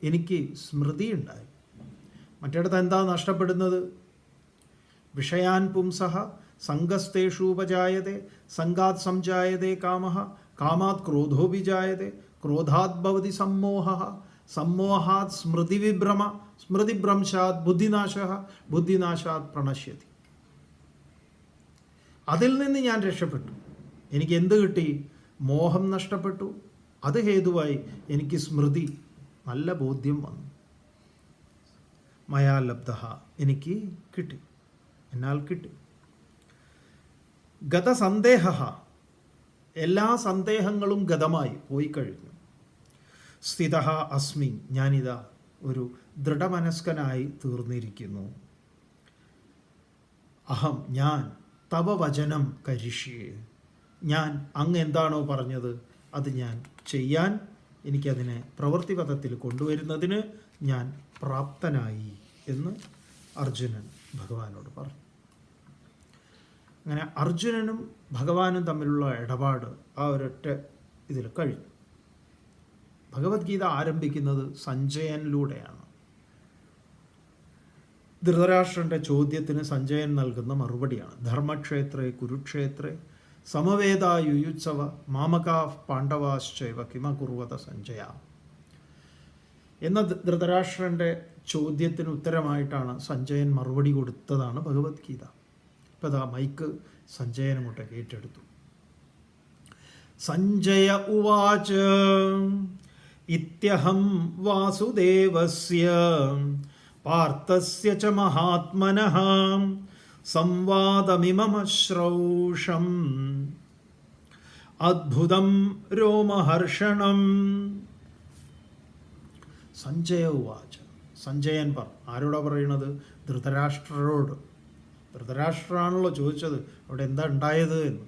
എനിക്ക് സ്മൃതി ഉണ്ടായി. മറ്റിടത്ത് എന്താ നഷ്ടപ്പെടുന്നത്? വിഷയാൻ പുംസഃ സംഗസ്തേഷൂപജായതേ സംഗാത് സംജായതേ കാമഃ കാമാത് ക്രോധോപിജായതേ ക്രോധാത് ഭവതി സമ്മോഹഃ സമ്മോഹാത് സ്മൃതിവിഭ്രമ സ്മൃതിഭ്രംശാത് ബുദ്ധിനാശഃ ബുദ്ധിനാശാത് പ്രണശ്യതി. അതിൽ നിന്ന് ഞാൻ രക്ഷപ്പെട്ടു. എനിക്ക് എന്ത് കിട്ടി? മോഹം നഷ്ടപ്പെട്ടു. അത് ഹേതുവായി എനിക്ക് സ്മൃതി, നല്ല ബോധ്യം വന്നു. മയാ ലബ്ധ, എനിക്ക് കിട്ടി, എന്നാൽ കിട്ടി. ഗതസന്ദേഹ, എല്ലാ സന്ദേഹങ്ങളും ഗതമായി പോയി കഴിഞ്ഞു. സ്ഥിത അസ്മി, ഞാനിതാ ഒരു ദൃഢമനസ്കനായി തീർന്നിരിക്കുന്നു. അഹം, ഞാൻ, തവ വചനം കരിഷ്യേ, ഞാൻ അങ്ങ് എന്താണോ പറഞ്ഞത് അത് ഞാൻ ചെയ്യാൻ, എനിക്കതിനെ പ്രവൃത്തിപഥത്തിൽ കൊണ്ടുവരുന്നതിന് ഞാൻ പ്രാപ്തനായി എന്ന് അർജുനൻ ഭഗവാനോട് പറഞ്ഞു. അങ്ങനെ അർജുനനും ഭഗവാനും തമ്മിലുള്ള ഇടപാട് ആ ഒരൊറ്റ ഇതിൽ കഴിഞ്ഞു. ഭഗവത്ഗീത ആരംഭിക്കുന്നത് സഞ്ജയനിലൂടെയാണ്. ധൃതരാഷ്ട്രൻ്റെ ചോദ്യത്തിന് സഞ്ജയൻ നൽകുന്ന മറുപടിയാണ്. ധർമ്മക്ഷേത്രേ കുരുക്ഷേത്രേ സമവേദായുയുത്സവ മാമകാ പാണ്ഡവാശ്ചൈവ കിമകുർവത സഞ്ജയ എന്ന ധൃതരാഷ്ട്രൻ്റെ ചോദ്യത്തിന് ഉത്തരമായിട്ടാണ് സഞ്ജയൻ മറുപടി കൊടുത്തതാണ് ഭഗവത്ഗീത. ഇപ്പം അതാ മൈക്ക് സഞ്ജയനങ്ങോട്ട് ഏറ്റെടുത്തു. സഞ്ജയ ഉവാച ഇത്യഹം വാസുദേവസ്യ പാർത്ഥസ്യ ച മഹാത്മനഃ സംവാദമിമമശ്രൗഷം അദ്ഭുതം രോമഹർഷണം. സഞ്ജയ ഉവാച. സഞ്ജയൻ ആരോടാ പറയണത്? ധൃതരാഷ്ട്രരോട്. ധൃതരാഷ്ട്രനാണല്ലോ ചോദിച്ചത് അവിടെ എന്താ ഉണ്ടായത് എന്ന്.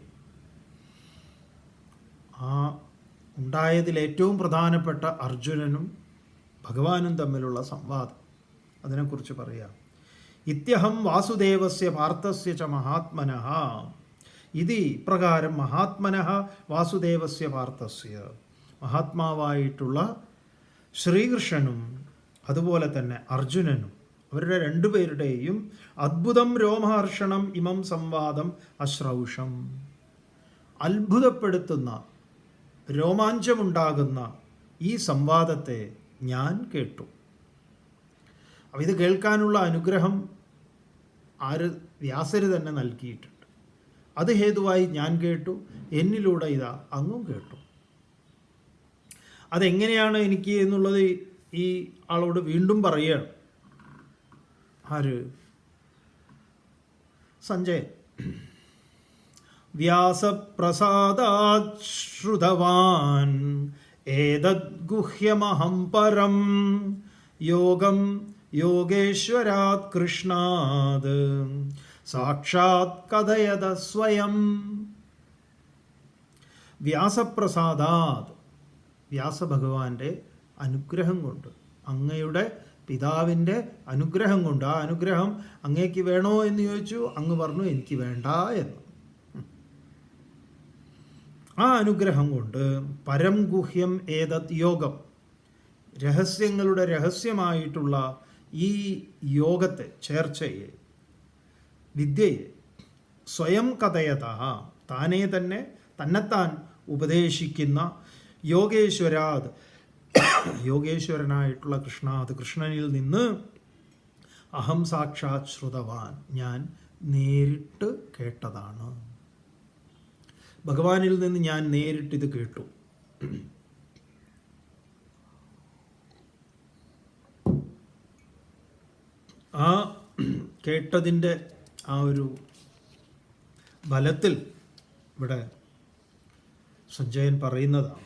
ആ ഉണ്ടായതിൽ ഏറ്റവും പ്രധാനപ്പെട്ട അർജുനനും ഭഗവാനും തമ്മിലുള്ള സംവാദം, അതിനെക്കുറിച്ച് പറയാം. ഇത്യഹം വാസുദേവസ്യ പാർത്ഥസ്യ ച മഹാത്മനഃ. ഇതി പ്രകാരം മഹാത്മനഃ വാസുദേവസ്യ പാർത്ഥസ്യ, മഹാത്മാവായിട്ടുള്ള ശ്രീകൃഷ്ണനും അതുപോലെ തന്നെ അർജുനനും, അവരുടെ രണ്ടുപേരുടെയും അദ്ഭുതം രോമഹർഷണം ഇമം സംവാദം അശ്രൗഷം, അത്ഭുതപ്പെടുത്തുന്ന രോമാഞ്ചമുണ്ടാകുന്ന ഈ സംവാദത്തെ ഞാൻ കേട്ടു. അപ്പം ഇത് കേൾക്കാനുള്ള അനുഗ്രഹം വ്യാസര് തന്നെ നൽകിയിട്ടുണ്ട്. അത് ഹേതുവായി ഞാൻ കേട്ടു, എന്നിലൂടെ ഇതാ അങ്ങും കേട്ടു. അതെങ്ങനെയാണ് എനിക്ക് എന്നുള്ളത് ഈ ആളോട് വീണ്ടും പറയുകയാണ്. ആര്? സഞ്ജയൻ. വ്യാസപ്രസാദാത് ശ്രുതവാൻ ഏതദ് ഗുഹ്യമഹം പരം യോഗം യോഗേശ്വരാത് കൃഷ്ണാത് സാക്ഷാത് കഥയത സ്വയം. വ്യാസപ്രസാദാത്, വ്യാസഭഗവാന്റെ അനുഗ്രഹം കൊണ്ട്, അങ്ങയുടെ പിതാവിൻ്റെ അനുഗ്രഹം കൊണ്ട്. ആ അനുഗ്രഹം അങ്ങേക്ക് വേണോ എന്ന് ചോദിച്ചു. അങ്ങ് പറഞ്ഞു എനിക്ക് വേണ്ട എന്ന്. ആ അനുഗ്രഹം കൊണ്ട് പരം ഗുഹ്യം ഏതത് യോഗം, രഹസ്യങ്ങളുടെ രഹസ്യമായിട്ടുള്ള ഈ യോഗത്തെ, ചേർച്ചയെ, വിദ്യയെ സ്വയം കഥയത, താനേ തന്നെ തന്നെത്താൻ ഉപദേശിക്കുന്ന യോഗേശ്വരാത്, യോഗേശ്വരനായിട്ടുള്ള കൃഷ്ണാത്, കൃഷ്ണനിൽ നിന്ന് അഹം സാക്ഷാത് ശ്രുതവാൻ, ഞാൻ നേരിട്ട് കേട്ടതാണ്. ഭഗവാനിൽ നിന്ന് ഞാൻ നേരിട്ടിത് കേട്ടു. ആ കേട്ടതിൻ്റെ ആ ഒരു ബലത്തിൽ ഇവിടെ സഞ്ജയൻ പറയുന്നതാണ്.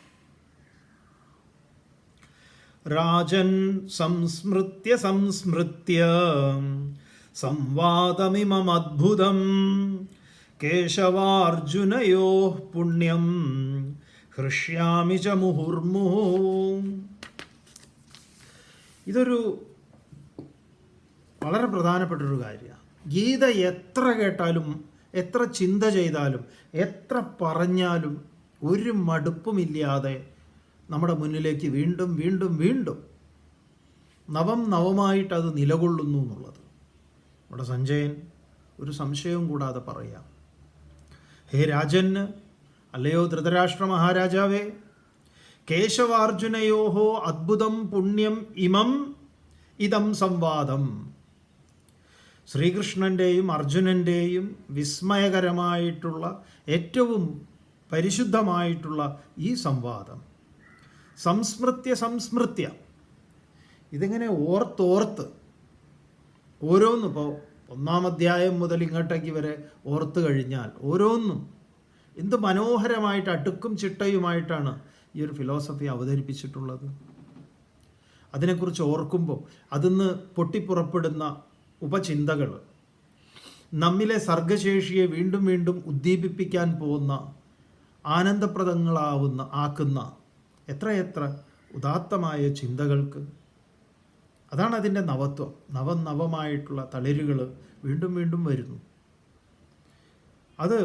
രാജൻ സംസ്മൃത്യ സംസ്മൃത്യ സംവാദമിമമദ്ഭുതം കേശവാർജുനയോ പുണ്യം ഹൃഷ്യാമി ച മുഹുർമുഹു. ഇതൊരു വളരെ പ്രധാനപ്പെട്ടൊരു കാര്യമാണ്. ഗീത എത്ര കേട്ടാലും, എത്ര ചിന്ത ചെയ്താലും, എത്ര പറഞ്ഞാലും ഒരു മടുപ്പുമില്ലാതെ നമ്മുടെ മുന്നിലേക്ക് വീണ്ടും വീണ്ടും വീണ്ടും നവമായിട്ട് അത് നിലകൊള്ളുന്നു എന്നുള്ളത് നമ്മുടെ സഞ്ജയൻ ഒരു സംശയവും കൂടാതെ പറയാം. ഹേ രാജന്, അല്ലയോ ധൃതരാഷ്ട്ര മഹാരാജാവേ, കേശവാർജുനയോഹോ അദ്ഭുതം പുണ്യം ഇമം ഇതം സംവാദം. ശ്രീകൃഷ്ണൻ്റെയും അർജുനൻ്റെയും വിസ്മയകരമായിട്ടുള്ള ഏറ്റവും പരിശുദ്ധമായിട്ടുള്ള ഈ സംവാദം സംസ്മൃത്യ സംസ്മൃത്യ, ഇതിങ്ങനെ ഓർത്തോർത്ത് ഓരോന്നും, ഇപ്പോൾ 1-ാം അധ്യായം മുതൽ ഇങ്ങോട്ടേക്ക് വരെ ഓർത്ത് കഴിഞ്ഞാൽ ഓരോന്നും എന്ത് മനോഹരമായിട്ട് അടുക്കും ചിട്ടയുമായിട്ടാണ് ഈ ഒരു ഫിലോസഫി അവതരിപ്പിച്ചിട്ടുള്ളത്. അതിനെക്കുറിച്ച് ഓർക്കുമ്പോൾ അതിന്ന് പൊട്ടിപ്പുറപ്പെടുന്ന ഉപചിന്തകൾ നമ്മിലെ സർഗശേഷിയെ വീണ്ടും വീണ്ടും ഉദ്ദീപിപ്പിക്കാൻ പോകുന്ന, ആക്കുന്ന എത്രയെത്ര ഉദാത്തമായ ചിന്തകൾക്ക്. അതാണ് അതിൻ്റെ നവത്വം. നവമായിട്ടുള്ള തളിരുകൾ വീണ്ടും വീണ്ടും വരുന്നു. അത്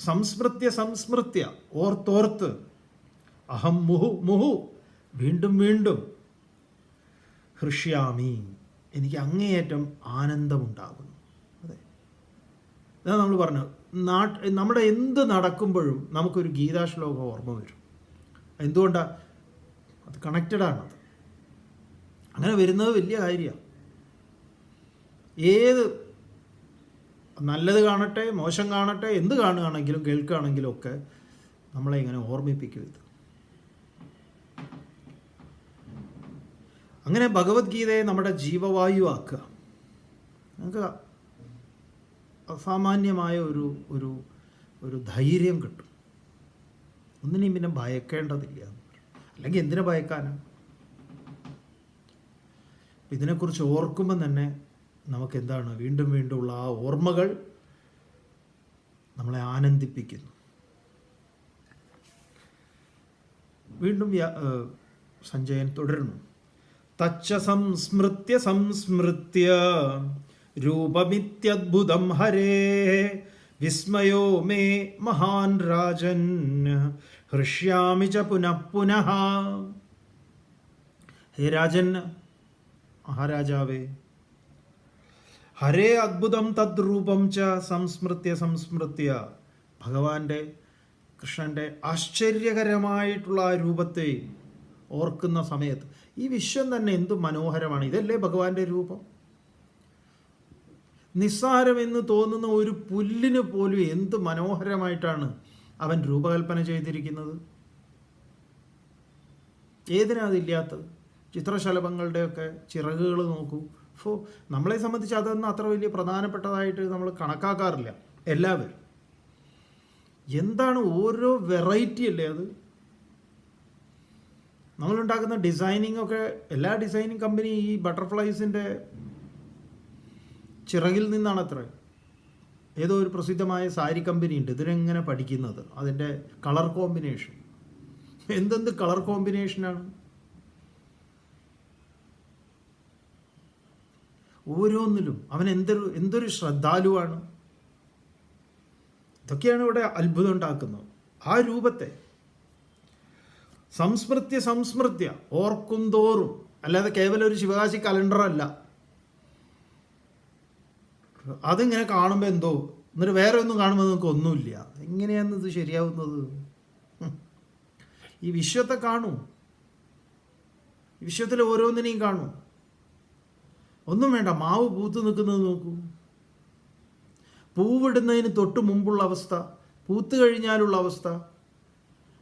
സംസ്മൃത്യ സംസ്മൃത്യ, ഓർത്തോർത്ത്, അഹം മുഹു വീണ്ടും വീണ്ടും, ഹൃഷ്യാമി എനിക്ക് അങ്ങേയറ്റം ആനന്ദമുണ്ടാകുന്നു. അതെ, ഇതാ നമ്മൾ പറഞ്ഞു, നമ്മുടെ എന്ത് നടക്കുമ്പോഴും നമുക്കൊരു ഗീതാശ്ലോകം ഓർമ്മ വരും. എന്തുകൊണ്ടാണ്? അത് കണക്റ്റഡാണത്. അങ്ങനെ വരുന്നത് വലിയ കാര്യമാണ്. ഏത് നല്ലത് കാണട്ടെ, മോശം കാണട്ടെ, എന്ത് കാണുകയാണെങ്കിലും കേൾക്കുകയാണെങ്കിലും ഒക്കെ നമ്മളെ ഇങ്ങനെ ഓർമ്മിപ്പിക്കും ഇത്. അങ്ങനെ ഭഗവത്ഗീതയെ നമ്മുടെ ജീവവായു ആക്കുക. നമുക്ക് അസാമാന്യമായ ഒരു ധൈര്യം കിട്ടും. ഒന്നിനെയും പിന്നെ ഭയക്കേണ്ടതില്ല. അല്ലെങ്കിൽ എന്തിനു ഭയക്കാനാണ്? ഇതിനെക്കുറിച്ച് ഓർക്കുമ്പം തന്നെ നമുക്ക് എന്താണ്, വീണ്ടും വീണ്ടും ഉള്ള ആ ഓർമ്മകൾ നമ്മളെ ആനന്ദിപ്പിക്കുന്നു. വീണ്ടും സഞ്ജയൻ തുടരുന്നു. തച്ച സംസ്മൃത്യ സംസ്മൃത്യ രൂപമിത്യദ്ഭുതം ഹരേ വിസ്മയോ മേ മഹാൻ രാജൻ ഹൃഷ്യാമി ച പുനഃ പുനഃ. ഹേ രാജൻ, മഹാരാജാവേ, ഹരേ അദ്ഭുതം തദ്രൂപം ച സംസ്മൃത്യ സംസ്മൃത്യ. ഭഗവാന്റെ, കൃഷ്ണൻ്റെ ആശ്ചര്യകരമായിട്ടുള്ള ആ രൂപത്തെ ഓർക്കുന്ന സമയത്ത് ഈ വിശ്വം തന്നെ എന്തു മനോഹരമാണ്. ഇതല്ലേ ഭഗവാന്റെ രൂപം? നിസ്സാരമെന്ന് തോന്നുന്ന ഒരു പുല്ലിന് പോലും എന്ത് മനോഹരമായിട്ടാണ് അവൻ രൂപകൽപ്പന ചെയ്തിരിക്കുന്നത്. ഏതിനാ അതില്ലാത്തത്? ചിത്രശലഭങ്ങളുടെയൊക്കെ ചിറകുകൾ നോക്കൂ. നമ്മളെ സംബന്ധിച്ച് അതൊന്നും അത്ര വലിയ പ്രധാനപ്പെട്ടതായിട്ട് നമ്മൾ കണക്കാക്കാറില്ല. എല്ലാവരും എന്താണ് ഓരോ വെറൈറ്റി അല്ലേ അത്. നമ്മളുണ്ടാക്കുന്ന ഡിസൈനിങ് ഒക്കെ, എല്ലാ ഡിസൈനിങ് കമ്പനി ഈ ബട്ടർഫ്ലൈസിൻ്റെ ചിറകിൽ നിന്നാണ് അത്ര. ഏതോ ഒരു പ്രസിദ്ധമായ സാരി കമ്പനി ഉണ്ട് ഇതിനെങ്ങനെ പഠിക്കുന്നത്, അതിൻ്റെ കളർ കോമ്പിനേഷൻ. എന്തെന്ത് കളർ കോമ്പിനേഷനാണ്! ഓരോന്നിലും അവൻ എന്തൊരു ശ്രദ്ധാലുവാണ്. ഇതൊക്കെയാണ് ഇവിടെ അത്ഭുതം ഉണ്ടാക്കുന്നത്. ആ രൂപത്തെ സംസ്മൃത്യ സംസ്മൃത്യ, ഓർക്കും തോറും, അല്ലാതെ കേവലം ഒരു ശിവകാശി കലണ്ടറല്ല. അതിങ്ങനെ കാണുമ്പോൾ എന്തോ, എന്നിട്ട് വേറെ ഒന്നും കാണുമ്പോൾ നമുക്ക് ഒന്നുമില്ല. എങ്ങനെയാണ് ഇത് ശരിയാവുന്നത്? ഈ വിശ്വത്തെ കാണൂ, ഈ വിശ്വത്തിൽ ഓരോന്നിനെയും കാണൂ. ഒന്നും വേണ്ട, മാവ് പൂത്ത് നിൽക്കുന്നത് നോക്കൂ. പൂവിടുന്നതിന് തൊട്ട് മുമ്പുള്ള അവസ്ഥ, പൂത്ത് കഴിഞ്ഞാലുള്ള അവസ്ഥ,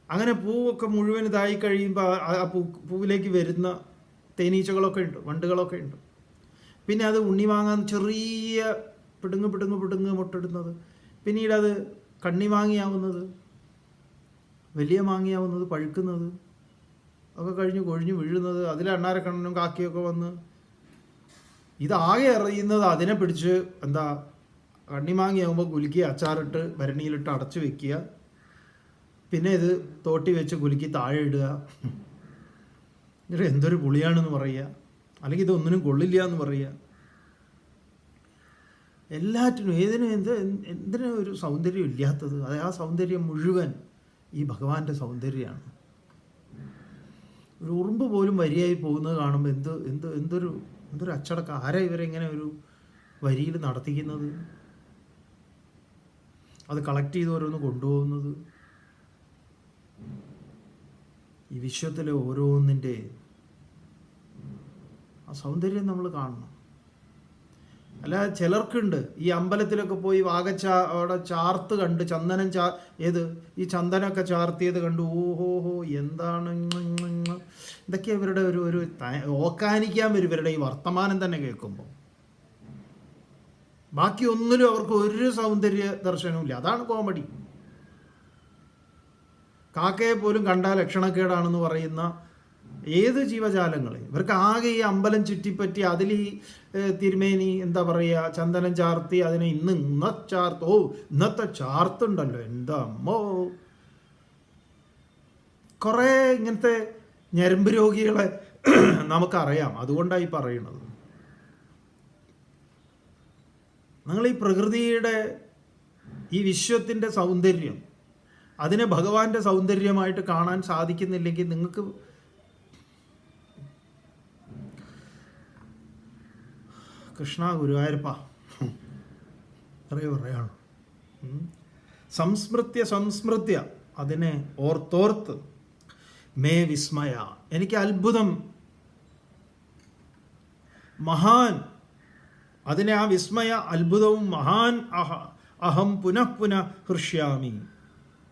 അങ്ങനെ പൂവൊക്കെ മുഴുവൻ ഇതായി കഴിയുമ്പോൾ ആ പൂവിലേക്ക് വരുന്ന തേനീച്ചകളൊക്കെ ഉണ്ട്, വണ്ടുകളൊക്കെ ഉണ്ട്. പിന്നെ അത് ഉണ്ണി വാങ്ങാൻ ചെറിയ പിടുങ്ങ് മുട്ടിടുന്നത്, പിന്നീട് അത് കണ്ണി മാങ്ങിയാവുന്നത്, വലിയ മാങ്ങിയാവുന്നത്, പഴുക്കുന്നത് ഒക്കെ കഴിഞ്ഞ് കൊഴിഞ്ഞ് വീഴുന്നത്, അതിൽ അണ്ണാരക്കണ്ണനും കാക്കിയൊക്കെ വന്ന് ഇതാകെ അറിയുന്നത് അതിനെ പിടിച്ച് എന്താ കണ്ണിമാങ്ങിയാകുമ്പോൾ കുലുക്കി അച്ചാറിട്ട് ഭരണിയിലിട്ട് അടച്ചു വെക്കുക, പിന്നെ ഇത് തോട്ടി വെച്ച് കുലുക്കി താഴെ ഇടുക. എന്തൊരു പുളിയാണെന്ന് പറയുക, അല്ലെങ്കിൽ ഇതൊന്നിനും കൊള്ളില്ല എന്ന് പറയുക. എല്ലാറ്റിനും ഏതിനും എന്തിനും ഒരു സൗന്ദര്യം ഇല്ലാത്തത്? അത് ആ സൗന്ദര്യം മുഴുവൻ ഈ ഭഗവാന്റെ സൗന്ദര്യമാണ്. ഒരു ഉറുമ്പ് പോലും വരിയായി പോകുന്നത് കാണുമ്പോൾ എന്തൊരു അച്ചടക്കം! ആരാ ഇവരെങ്ങനെ ഒരു വരിയിൽ നടത്തിക്കുന്നത്? അത് കളക്ട് ചെയ്ത് ഓരോന്ന് കൊണ്ടുപോകുന്നത്? ഈ വിശ്വത്തിലെ ഓരോന്നിൻ്റെ ആ സൗന്ദര്യം നമ്മൾ കാണണം. അല്ല, ചിലർക്കുണ്ട് ഈ അമ്പലത്തിലൊക്കെ പോയി അവിടെ ചാർത്ത് കണ്ട് ചന്ദനം ഈ ചന്ദനമൊക്കെ ചാർത്തിയത് കണ്ട് ഓഹോഹോ എന്താണ് ഇതൊക്കെ ഇവരുടെ ഒരു ഓക്കാനിക്കാൻ വരും ഇവരുടെ ഈ വർത്തമാനം തന്നെ കേൾക്കുമ്പോൾ. ബാക്കി ഒന്നിലും അവർക്ക് ഒരു സൗന്ദര്യ ദർശനവും ഇല്ല. അതാണ് കോമഡി. കാക്കയെ പോലും കണ്ടാൽ ലക്ഷണക്കേടാണെന്ന് പറയുന്ന ഏത് ജീവജാലങ്ങളെ ഇവർക്ക് ആകെ ഈ അമ്പലം ചുറ്റിപ്പറ്റി അതിൽ ഈ തിരുമേനി എന്താ പറയുക ചന്ദനം ചാർത്തി അതിനെ ഇന്നത്തെ ചാർത്തുണ്ടല്ലോ, എന്താ അമ്മോ! കുറേ ഇങ്ങനത്തെ ഞരമ്പ് രോഗികളെ നമുക്കറിയാം. അതുകൊണ്ടാണ് ഈ പറയുന്നത്. നിങ്ങൾ ഈ പ്രകൃതിയുടെ ഈ വിശ്വത്തിൻ്റെ സൗന്ദര്യം അതിനെ ഭഗവാന്റെ സൗന്ദര്യമായിട്ട് കാണാൻ സാധിക്കുന്നില്ലെങ്കിൽ നിങ്ങൾക്ക് കൃഷ്ണ ഗുരുവായൂരപ്പ പറയാണ്. സംസ്മൃത്യ അതിനെ ഓർത്തോർത്ത് മേ വിസ്മയ, എനിക്ക് അത്ഭുതം, മഹാൻ, അതിനെ ആ വിസ്മയ അത്ഭുതവും മഹാൻ അഹം പുനഃ ഹൃഷ്യാമി,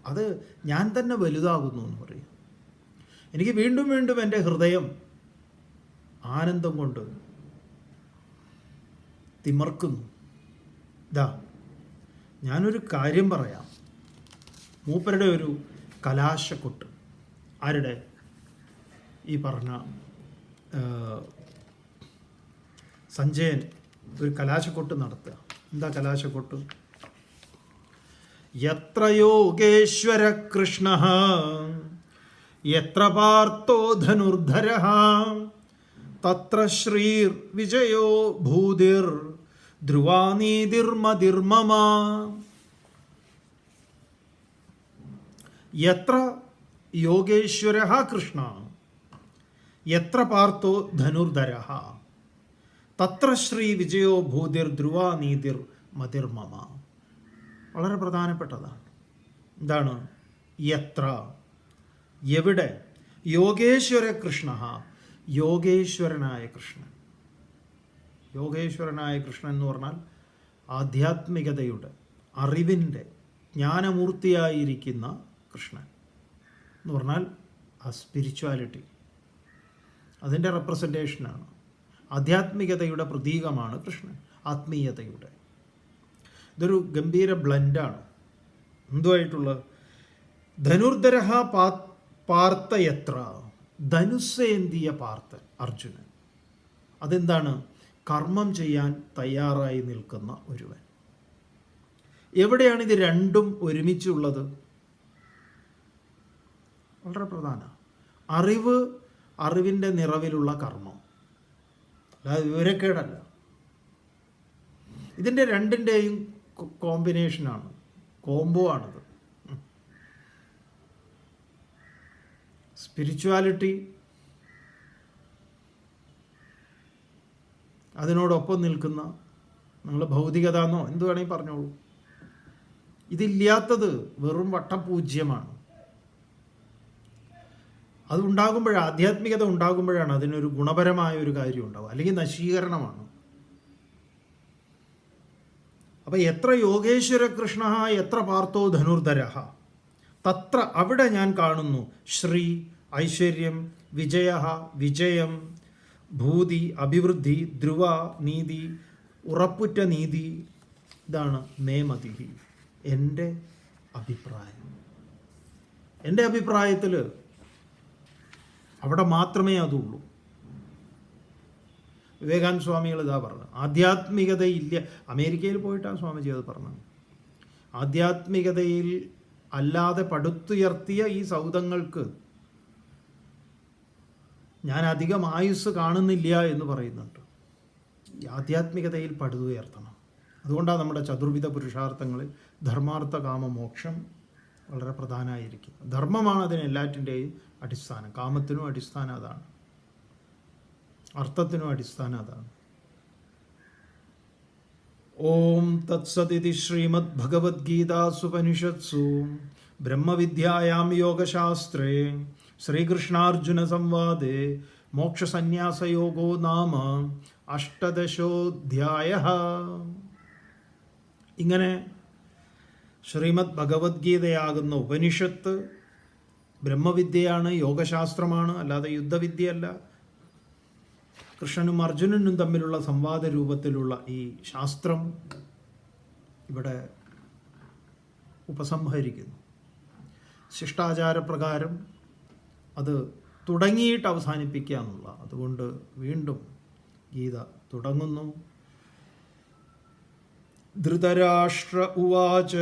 അത് ഞാൻ തന്നെ വലുതാകുന്നു എന്ന് പറയും. എനിക്ക് വീണ്ടും വീണ്ടും എൻ്റെ ഹൃദയം ആനന്ദം കൊണ്ട് തിമർക്കുന്നു. ഞാനൊരു കാര്യം പറയാം. മൂപ്പരുടെ ഒരു കലാശക്കൊട്ട്. ആരുടെ? ഈ പറഞ്ഞ സഞ്ജയൻ ഒരു കലാശക്കൊട്ട് നടത്തുക. എന്താ കലാശക്കൊട്ട്? യത്ര യോഗേശ്വര കൃഷ്ണ യത്ര പാർത്ഥോ ധനുർധരഃ തത്ര ശ്രീർ വിജയോ ഭൂതിർ ധ്രുവാനീതിർമതിർമമ. യത്ര യോഗേശ്വരഃ കൃഷ്ണ യത്ര പാർത്ഥോ ധനുർധരഃ തത്ര ശ്രീ വിജയോ ഭൂതിർ ധ്രുവാനീതിർ മതിർമമ. വളരെ പ്രധാനപ്പെട്ടതാണ്. എന്താണ്? യത്ര, എവിടെ? യോഗേശ്വര കൃഷ്ണ, യോഗേശ്വരനായ കൃഷ്ണൻ. യോഗേശ്വരനായ കൃഷ്ണൻ എന്ന് പറഞ്ഞാൽ ആധ്യാത്മികതയുടെ, അറിവിൻ്റെ ജ്ഞാനമൂർത്തിയായിരിക്കുന്ന കൃഷ്ണൻ എന്ന് പറഞ്ഞാൽ ആ സ്പിരിച്വാലിറ്റി, അതിൻ്റെ റെപ്രസെൻറ്റേഷനാണ്. ആധ്യാത്മികതയുടെ പ്രതീകമാണ് കൃഷ്ണൻ, ആത്മീയതയുടെ. ഇതൊരു ഗംഭീര ബ്ലെൻഡാണ്. എന്തുമായിട്ടുള്ളത്? ധനുർധരഃ പാർത്ഥയത്ര, ധനുസ്സേന്തിയ പാർത്ഥൻ അർജുനൻ. അതെന്താണ്? കർമ്മം ചെയ്യാൻ തയ്യാറായി നിൽക്കുന്ന ഒരുവൻ. എവിടെയാണ് ഇത് രണ്ടും ഒരുമിച്ചുള്ളത്? വളരെ പ്രധാന. അറിവ്, അറിവിൻ്റെ നിറവിലുള്ള കർമ്മം, അല്ലാതെ വിവരക്കേടല്ല. ഇതിൻ്റെ രണ്ടിൻ്റെയും കോമ്പിനേഷനാണ്, കോംബോ ആണത്. സ്പിരിച്വാലിറ്റി, അതിനോടൊപ്പം നിൽക്കുന്ന, നിങ്ങൾ ഭൗതികത എന്നോ എന്ത് വേണമെങ്കിൽ പറഞ്ഞോളൂ, ഇതില്ലാത്തത് വെറും വട്ടപൂജ്യമാണ്. അത് ഉണ്ടാകുമ്പോഴാണ്, ആധ്യാത്മികത ഉണ്ടാകുമ്പോഴാണ് അതിനൊരു ഗുണപരമായ ഒരു കാര്യം ഉണ്ടാവുക, അല്ലെങ്കിൽ നശീകരണമാണ്. അപ്പം എത്ര യോഗേശ്വര കൃഷ്ണ എത്ര പാർത്ഥോ ധനുർധരഃ തത്ര, അവിടെ ഞാൻ കാണുന്നു ശ്രീ, ഐശ്വര്യം, വിജയ, വിജയം, ഭൂതി, അഭിവൃദ്ധി, ധ്രുവ, നീതി, ഉറപ്പുറ്റ നീതി. ഇതാണ് മേമതി, എൻ്റെ അഭിപ്രായം. എൻ്റെ അഭിപ്രായത്തിൽ അവിടെ മാത്രമേ അതുള്ളൂ. വിവേകാനന്ദ സ്വാമികൾ ഇതാ പറഞ്ഞത്. ആധ്യാത്മികതയില്ല, അമേരിക്കയിൽ പോയിട്ടാണ് സ്വാമിജി അത് പറഞ്ഞത്. ആധ്യാത്മികതയിൽ അല്ലാതെ പടുത്തുയർത്തിയ ഈ സൗധങ്ങൾക്ക് ഞാൻ അധികം ആയുസ് കാണുന്നില്ല എന്ന് പറയുന്നുണ്ട്. ഈ ആധ്യാത്മികതയിൽ പടുത്തുയർത്തണം. അതുകൊണ്ടാണ് നമ്മുടെ ചതുർവിധ പുരുഷാർത്ഥങ്ങളിൽ ധർമാർത്ഥ കാമ മോക്ഷം വളരെ പ്രധാനമായിരിക്കുന്നത്. ധർമ്മമാണ് അതിന് എല്ലാറ്റിൻ്റെയും അടിസ്ഥാനം. കാമത്തിനും അടിസ്ഥാനം അതാണ്, അർത്ഥത്തിനും അടിസ്ഥാനം അതാണ്. ഓം തത്സദിതി ശ്രീമദ് ഭഗവത്ഗീതാസുപനിഷത്സു ബ്രഹ്മവിദ്യായാം യോഗശാസ്ത്രേ ശ്രീകൃഷ്ണാർജുന സംവാദേ മോക്ഷസന്യാസയോഗോ നാമ അഷ്ടദശോധ്യായഃ. ഇങ്ങനെ ശ്രീമദ് ഭഗവത്ഗീതയാകുന്ന ഉപനിഷത്ത് ബ്രഹ്മവിദ്യയാണ്, യോഗശാസ്ത്രമാണ്, അല്ലാതെ യുദ്ധവിദ്യയല്ല. കൃഷ്ണനും അർജുനനും തമ്മിലുള്ള സംവാദ രൂപത്തിലുള്ള ഈ ശാസ്ത്രം ഇവിടെ ഉപസംഹരിക്കുന്നു. ശിഷ്ടാചാരപ്രകാരം അത് തുടങ്ങിയിട്ട് അവസാനിപ്പിക്കുക എന്നുള്ള. അതുകൊണ്ട് വീണ്ടും ഗീത തുടങ്ങുന്നു. ധൃതരാഷ്ട്ര ഉവാച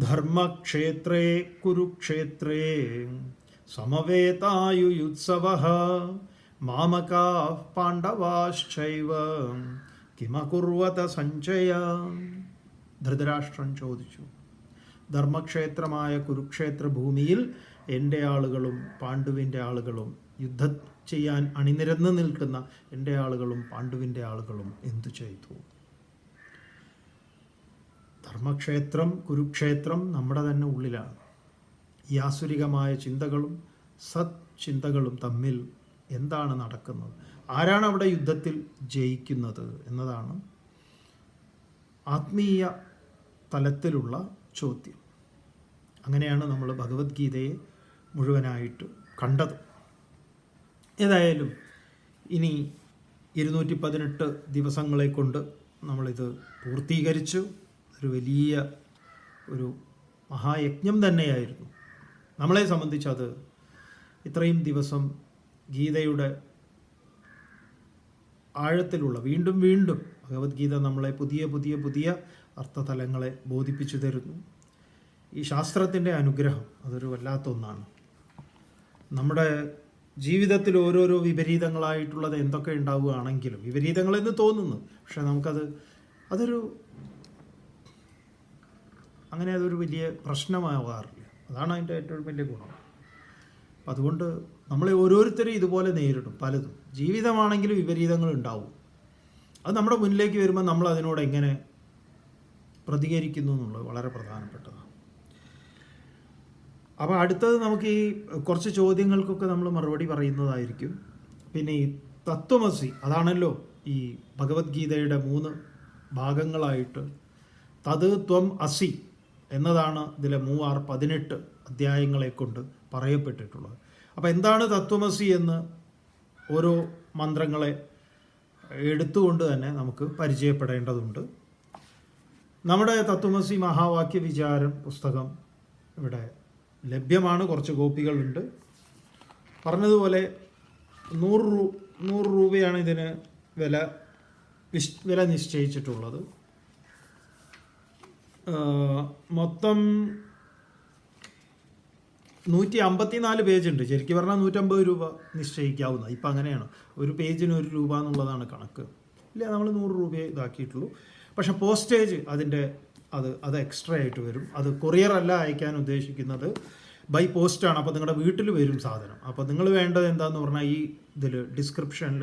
ധർമ്മക്ഷേത്രേ കുരുക്ഷേത്രേ സമവേതായുയുത്സവഃ മാമകാഃ പാണ്ഡവാശ്ചൈവ കിമകുർവത സഞ്ജയ. ധൃതരാഷ്ട്രൻ ചോദിച്ചു, ധർമ്മക്ഷേത്രമായ കുരുക്ഷേത്ര ഭൂമിയിൽ എൻ്റെ ആളുകളും പാണ്ഡുവിൻ്റെ ആളുകളും, യുദ്ധം ചെയ്യാൻ അണിനിരന്ന് നിൽക്കുന്ന എൻ്റെ ആളുകളും പാണ്ഡുവിൻ്റെ ആളുകളും എന്തു ചെയ്തു? ധർമ്മക്ഷേത്രം, കുരുക്ഷേത്രം നമ്മുടെ തന്നെ ഉള്ളിലാണ്. ഈ ആസുരികമായ ചിന്തകളും സത് ചിന്തകളും തമ്മിൽ എന്താണ് നടക്കുന്നത്? ആരാണ് അവിടെ യുദ്ധത്തിൽ ജയിക്കുന്നത് എന്നതാണ് ആത്മീയ തലത്തിലുള്ള ചോദ്യം. അങ്ങനെയാണ് നമ്മൾ ഭഗവത്ഗീതയെ മുഴുവനായിട്ട് കണ്ടത്. ഏതായാലും ഇനി 218 ദിവസങ്ങളെ കൊണ്ട് നമ്മളിത് പൂർത്തീകരിച്ചു. ഒരു വലിയ ഒരു മഹായജ്ഞം തന്നെയായിരുന്നു. നമ്മളെ സംബന്ധിച്ചത് ഇത്രയും ദിവസം ഗീതയുടെ ആഴത്തിലുള്ള വീണ്ടും വീണ്ടും ഭഗവത്ഗീത നമ്മളെ പുതിയ പുതിയ പുതിയ അർത്ഥതലങ്ങളെ ബോധിപ്പിച്ചു തരുന്നു. ഈ ശാസ്ത്രത്തിൻ്റെ അനുഗ്രഹം അതൊരു വല്ലാത്ത ഒന്നാണ്. നമ്മുടെ ജീവിതത്തിൽ ഓരോരോ വിപരീതങ്ങളായിട്ടുള്ളത് എന്തൊക്കെ ഉണ്ടാവുകയാണെങ്കിലും, വിപരീതങ്ങളെന്ന് തോന്നുന്നു, പക്ഷെ അതൊരു വലിയ പ്രശ്നമാവാറില്ല. അതാണ് അതിൻ്റെ ഏറ്റവും വലിയ ഗുണം. അപ്പം അതുകൊണ്ട് നമ്മളെ ഓരോരുത്തരും ഇതുപോലെ നേരിടും. പലതും ജീവിതമാണെങ്കിൽ വിപരീതങ്ങൾ ഉണ്ടാവും. അത് നമ്മുടെ മുന്നിലേക്ക് വരുമ്പോൾ നമ്മൾ അതിനോട് എങ്ങനെ പ്രതികരിക്കുന്നു എന്നുള്ളത് വളരെ പ്രധാനപ്പെട്ടതാണ്. അപ്പോൾ അടുത്തത് നമുക്ക് ഈ കുറച്ച് ചോദ്യങ്ങൾക്കൊക്കെ നമ്മൾ മറുപടി പറയുന്നതായിരിക്കും. പിന്നെ ഈ തത്വമസി, അതാണല്ലോ ഈ ഭഗവത്ഗീതയുടെ 3 ഭാഗങ്ങളായിട്ട് തത് ത്വം അസി എന്നതാണ് ഇതിലെ 18 അധ്യായങ്ങളെ കൊണ്ട് പറയപ്പെട്ടിട്ടുള്ളത്. അപ്പോൾ എന്താണ് തത്വമസി എന്ന് ഓരോ മന്ത്രങ്ങളെ എടുത്തുകൊണ്ട് തന്നെ നമുക്ക് പരിചയപ്പെടേണ്ടതുണ്ട്. നമ്മുടെ തത്വമസി മഹാവാക്യ വിചാരം പുസ്തകം ഇവിടെ ലഭ്യമാണ്. കുറച്ച് കോപ്പികളുണ്ട്. പറഞ്ഞതുപോലെ 100 രൂപയാണ് ഇതിന് വില നിശ്ചയിച്ചിട്ടുള്ളത്. മൊത്തം 154 പേജുണ്ട്. ശരിക്കും പറഞ്ഞാൽ 150 രൂപ നിശ്ചയിക്കാവുന്ന. ഇപ്പം അങ്ങനെയാണ്, ഒരു പേജിന് 1 രൂപ എന്നുള്ളതാണ് കണക്ക്. ഇല്ല, നമ്മൾ 100 രൂപയെ ഇതാക്കിയിട്ടുള്ളൂ. പക്ഷെ പോസ്റ്റേജ് അത് എക്സ്ട്രാ ആയിട്ട് വരും. അത് കൊറിയർ അല്ല അയക്കാൻ ഉദ്ദേശിക്കുന്നത്, ബൈ പോസ്റ്റാണ്. അപ്പോൾ നിങ്ങളുടെ വീട്ടിൽ വരും സാധനം. അപ്പോൾ നിങ്ങൾ വേണ്ടത് എന്താണെന്ന് പറഞ്ഞാൽ ഈ ഇതിൽ ഡിസ്ക്രിപ്ഷനിൽ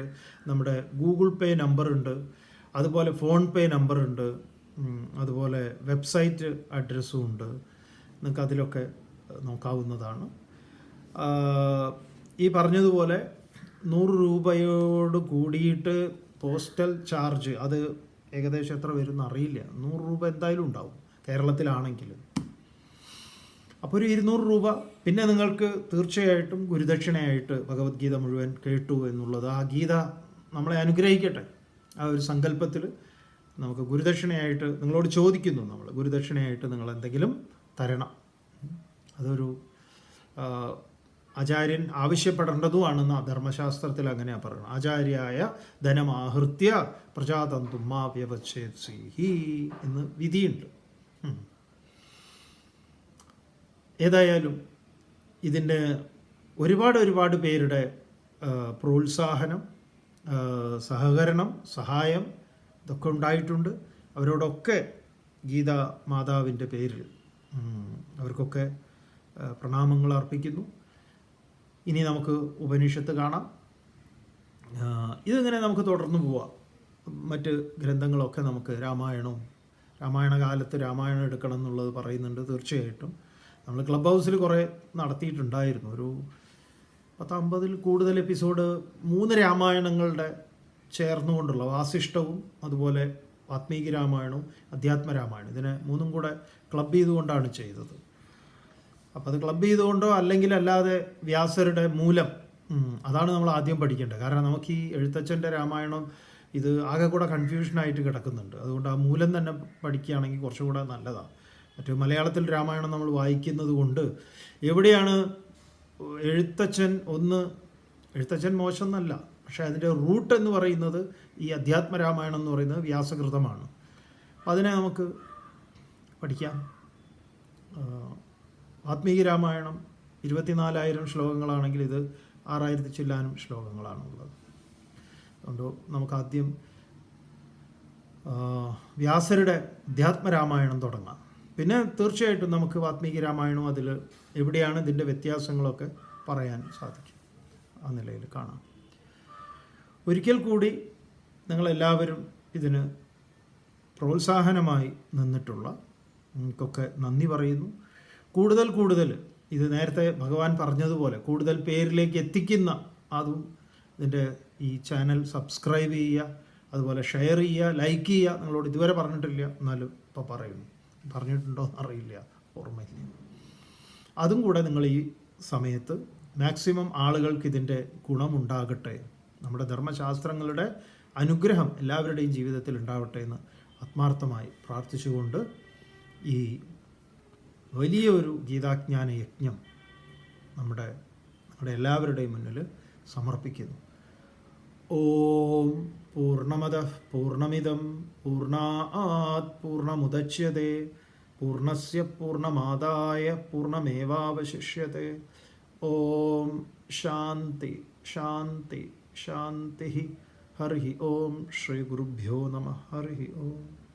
നമ്മുടെ ഗൂഗിൾ പേ നമ്പർ ഉണ്ട്, അതുപോലെ ഫോൺ പേ നമ്പർ ഉണ്ട്, അതുപോലെ വെബ്സൈറ്റ് അഡ്രസ്സും ഉണ്ട്. നിങ്ങൾക്ക് അതിലൊക്കെ നോക്കാവുന്നതാണ്. ഈ പറഞ്ഞതുപോലെ 100 രൂപയോട് കൂടിയിട്ട് പോസ്റ്റൽ ചാർജ് അത് ഏകദേശം എത്ര വരുമെന്ന് അറിയില്ല. 100 രൂപ എന്തായാലും ഉണ്ടാവും കേരളത്തിലാണെങ്കിൽ. അപ്പോൾ ഒരു 200 രൂപ. പിന്നെ നിങ്ങൾക്ക് തീർച്ചയായിട്ടും ഗുരുദക്ഷിണയായിട്ട് ഭഗവത്ഗീത മുഴുവൻ കേട്ടു എന്നുള്ളത്, ആ ഗീത നമ്മളെ അനുഗ്രഹിക്കട്ടെ, ആ ഒരു സങ്കല്പത്തിൽ നമുക്ക് ഗുരുദക്ഷിണയായിട്ട് നിങ്ങളോട് ചോദിക്കുന്നു. നമ്മൾ ഗുരുദക്ഷിണയായിട്ട് നിങ്ങൾ എന്തെങ്കിലും തരണം. അതൊരു ആചാര്യൻ ആവശ്യപ്പെടേണ്ടതുമാണെന്ന് ധർമ്മശാസ്ത്രത്തിൽ അങ്ങനെയാണ് പറയുന്നത്. ആചാര്യായ ധനമാഹൃത്യ പ്രജാതന്തും മാ വ്യവച്ഛേത്സീഹി എന്ന് വിധിയുണ്ട്. ഏതായാലും ഇതിൻ്റെ ഒരുപാട് പേരുടെ പ്രോത്സാഹനം, സഹകരണം, സഹായം ഇതൊക്കെ ഉണ്ടായിട്ടുണ്ട്. അവരോടൊക്കെ ഗീതാ മാതാവിൻ്റെ പേരിൽ അവർക്കൊക്കെ പ്രണാമങ്ങൾ അർപ്പിക്കുന്നു. ഇനി നമുക്ക് ഉപനിഷത്ത് കാണാം. ഇതിങ്ങനെ നമുക്ക് തുടർന്ന് പോവാം. മറ്റ് ഗ്രന്ഥങ്ങളൊക്കെ നമുക്ക് രാമായണ കാലത്ത് രാമായണം എടുക്കണം എന്നുള്ളത് പറയുന്നുണ്ട്. തീർച്ചയായിട്ടും നമ്മൾ ക്ലബ് ഹൗസിൽ കുറേ നടത്തിയിട്ടുണ്ടായിരുന്നു. ഒരു 50-50 കൂടുതൽ എപ്പിസോഡ് 3 രാമായണങ്ങളുടെ ചേർന്നുകൊണ്ടുള്ള വാസിഷ്ഠവും അതുപോലെ വാത്മീകി രാമായണവും അധ്യാത്മരാമായണം, ഇതിനെ 3 കൂടെ ക്ലബ് ചെയ്തുകൊണ്ടാണ് ചെയ്തത്. അപ്പോൾ അത് ക്ലബ് ചെയ്തുകൊണ്ടോ അല്ലെങ്കിൽ അല്ലാതെ വ്യാസരുടെ മൂലം, അതാണ് നമ്മൾ ആദ്യം പഠിക്കേണ്ടത്. കാരണം നമുക്ക് ഈ എഴുത്തച്ഛൻ്റെ രാമായണം ഇത് ആകെ കൂടെ കൺഫ്യൂഷനായിട്ട് കിടക്കുന്നുണ്ട്. അതുകൊണ്ട് ആ മൂലം തന്നെ പഠിക്കുകയാണെങ്കിൽ കുറച്ചുകൂടെ നല്ലതാണ്. മറ്റു മലയാളത്തിൽ രാമായണം നമ്മൾ വായിക്കുന്നത് കൊണ്ട് എവിടെയാണ് എഴുത്തച്ഛൻ മോശം എന്നല്ല, പക്ഷേ അതിൻ്റെ റൂട്ട് എന്ന് പറയുന്നത് ഈ അധ്യാത്മരാമായണം എന്ന് പറയുന്നത് വ്യാസകൃതമാണ്. അതിനെ നമുക്ക് പഠിക്കാം. വാത്മീകി രാമായണം 24,000 ശ്ലോകങ്ങളാണെങ്കിൽ ഇത് 6,000 ചില്ലാനും ശ്ലോകങ്ങളാണുള്ളത്. അതുകൊണ്ട് നമുക്കാദ്യം വ്യാസരുടെ അധ്യാത്മരാമായണം തുടങ്ങാം. പിന്നെ തീർച്ചയായിട്ടും നമുക്ക് വാത്മീകി രാമായണം അതിൽ എവിടെയാണ് ഇതിൻ്റെ വ്യത്യാസങ്ങളൊക്കെ പറയാൻ സാധിക്കും. ആ നിലയിൽ കാണാം. ഒരിക്കൽ കൂടി നിങ്ങളെല്ലാവരും ഇതിന് പ്രോത്സാഹനമായി നിന്നിട്ടുള്ള നിങ്ങൾക്കൊക്കെ നന്ദി പറയുന്നു. കൂടുതൽ ഇത് നേരത്തെ ഭഗവാൻ പറഞ്ഞതുപോലെ കൂടുതൽ പേരിലേക്ക് എത്തിക്കുന്ന അതും ഇതിൻ്റെ ഈ ചാനൽ സബ്സ്ക്രൈബ് ചെയ്യുക, അതുപോലെ ഷെയർ ചെയ്യുക, ലൈക്ക് ചെയ്യുക. നിങ്ങളോട് ഇതുവരെ പറഞ്ഞിട്ടില്ല, എന്നാലും ഇപ്പോൾ പറയുന്നു. പറഞ്ഞിട്ടുണ്ടോ എന്നറിയില്ല, ഓർമ്മയില്ല. അതും കൂടെ നിങ്ങൾ ഈ സമയത്ത് മാക്സിമം ആളുകൾക്ക് ഇതിൻ്റെ ഗുണമുണ്ടാകട്ടെ, നമ്മുടെ ധർമ്മശാസ്ത്രങ്ങളുടെ അനുഗ്രഹം എല്ലാവരുടെയും ജീവിതത്തിൽ ഉണ്ടാവട്ടെ എന്ന് ആത്മാർത്ഥമായി പ്രാർത്ഥിച്ചുകൊണ്ട് ഈ വലിയൊരു ഗീതാജ്ഞാന യജ്ഞം നമ്മുടെ എല്ലാവരുടെയും മുന്നിൽ സമർപ്പിക്കുന്നു. ഓം പൂർണ്ണമദഃ പൂർണ്ണമിദം പൂർണ്ണാത് പൂർണ്ണമുദച്യതേ പൂർണ്ണസ്യ പൂർണ്ണമാദായ പൂർണ്ണമേവാവശിഷ്യത്തെ. ഓം ശാന്തി ശാന്തി ശാന്തി. ഹരി ഓം. ശ്രീ ഗുരുഭ്യോ നമഃ. ഹരി ഓം.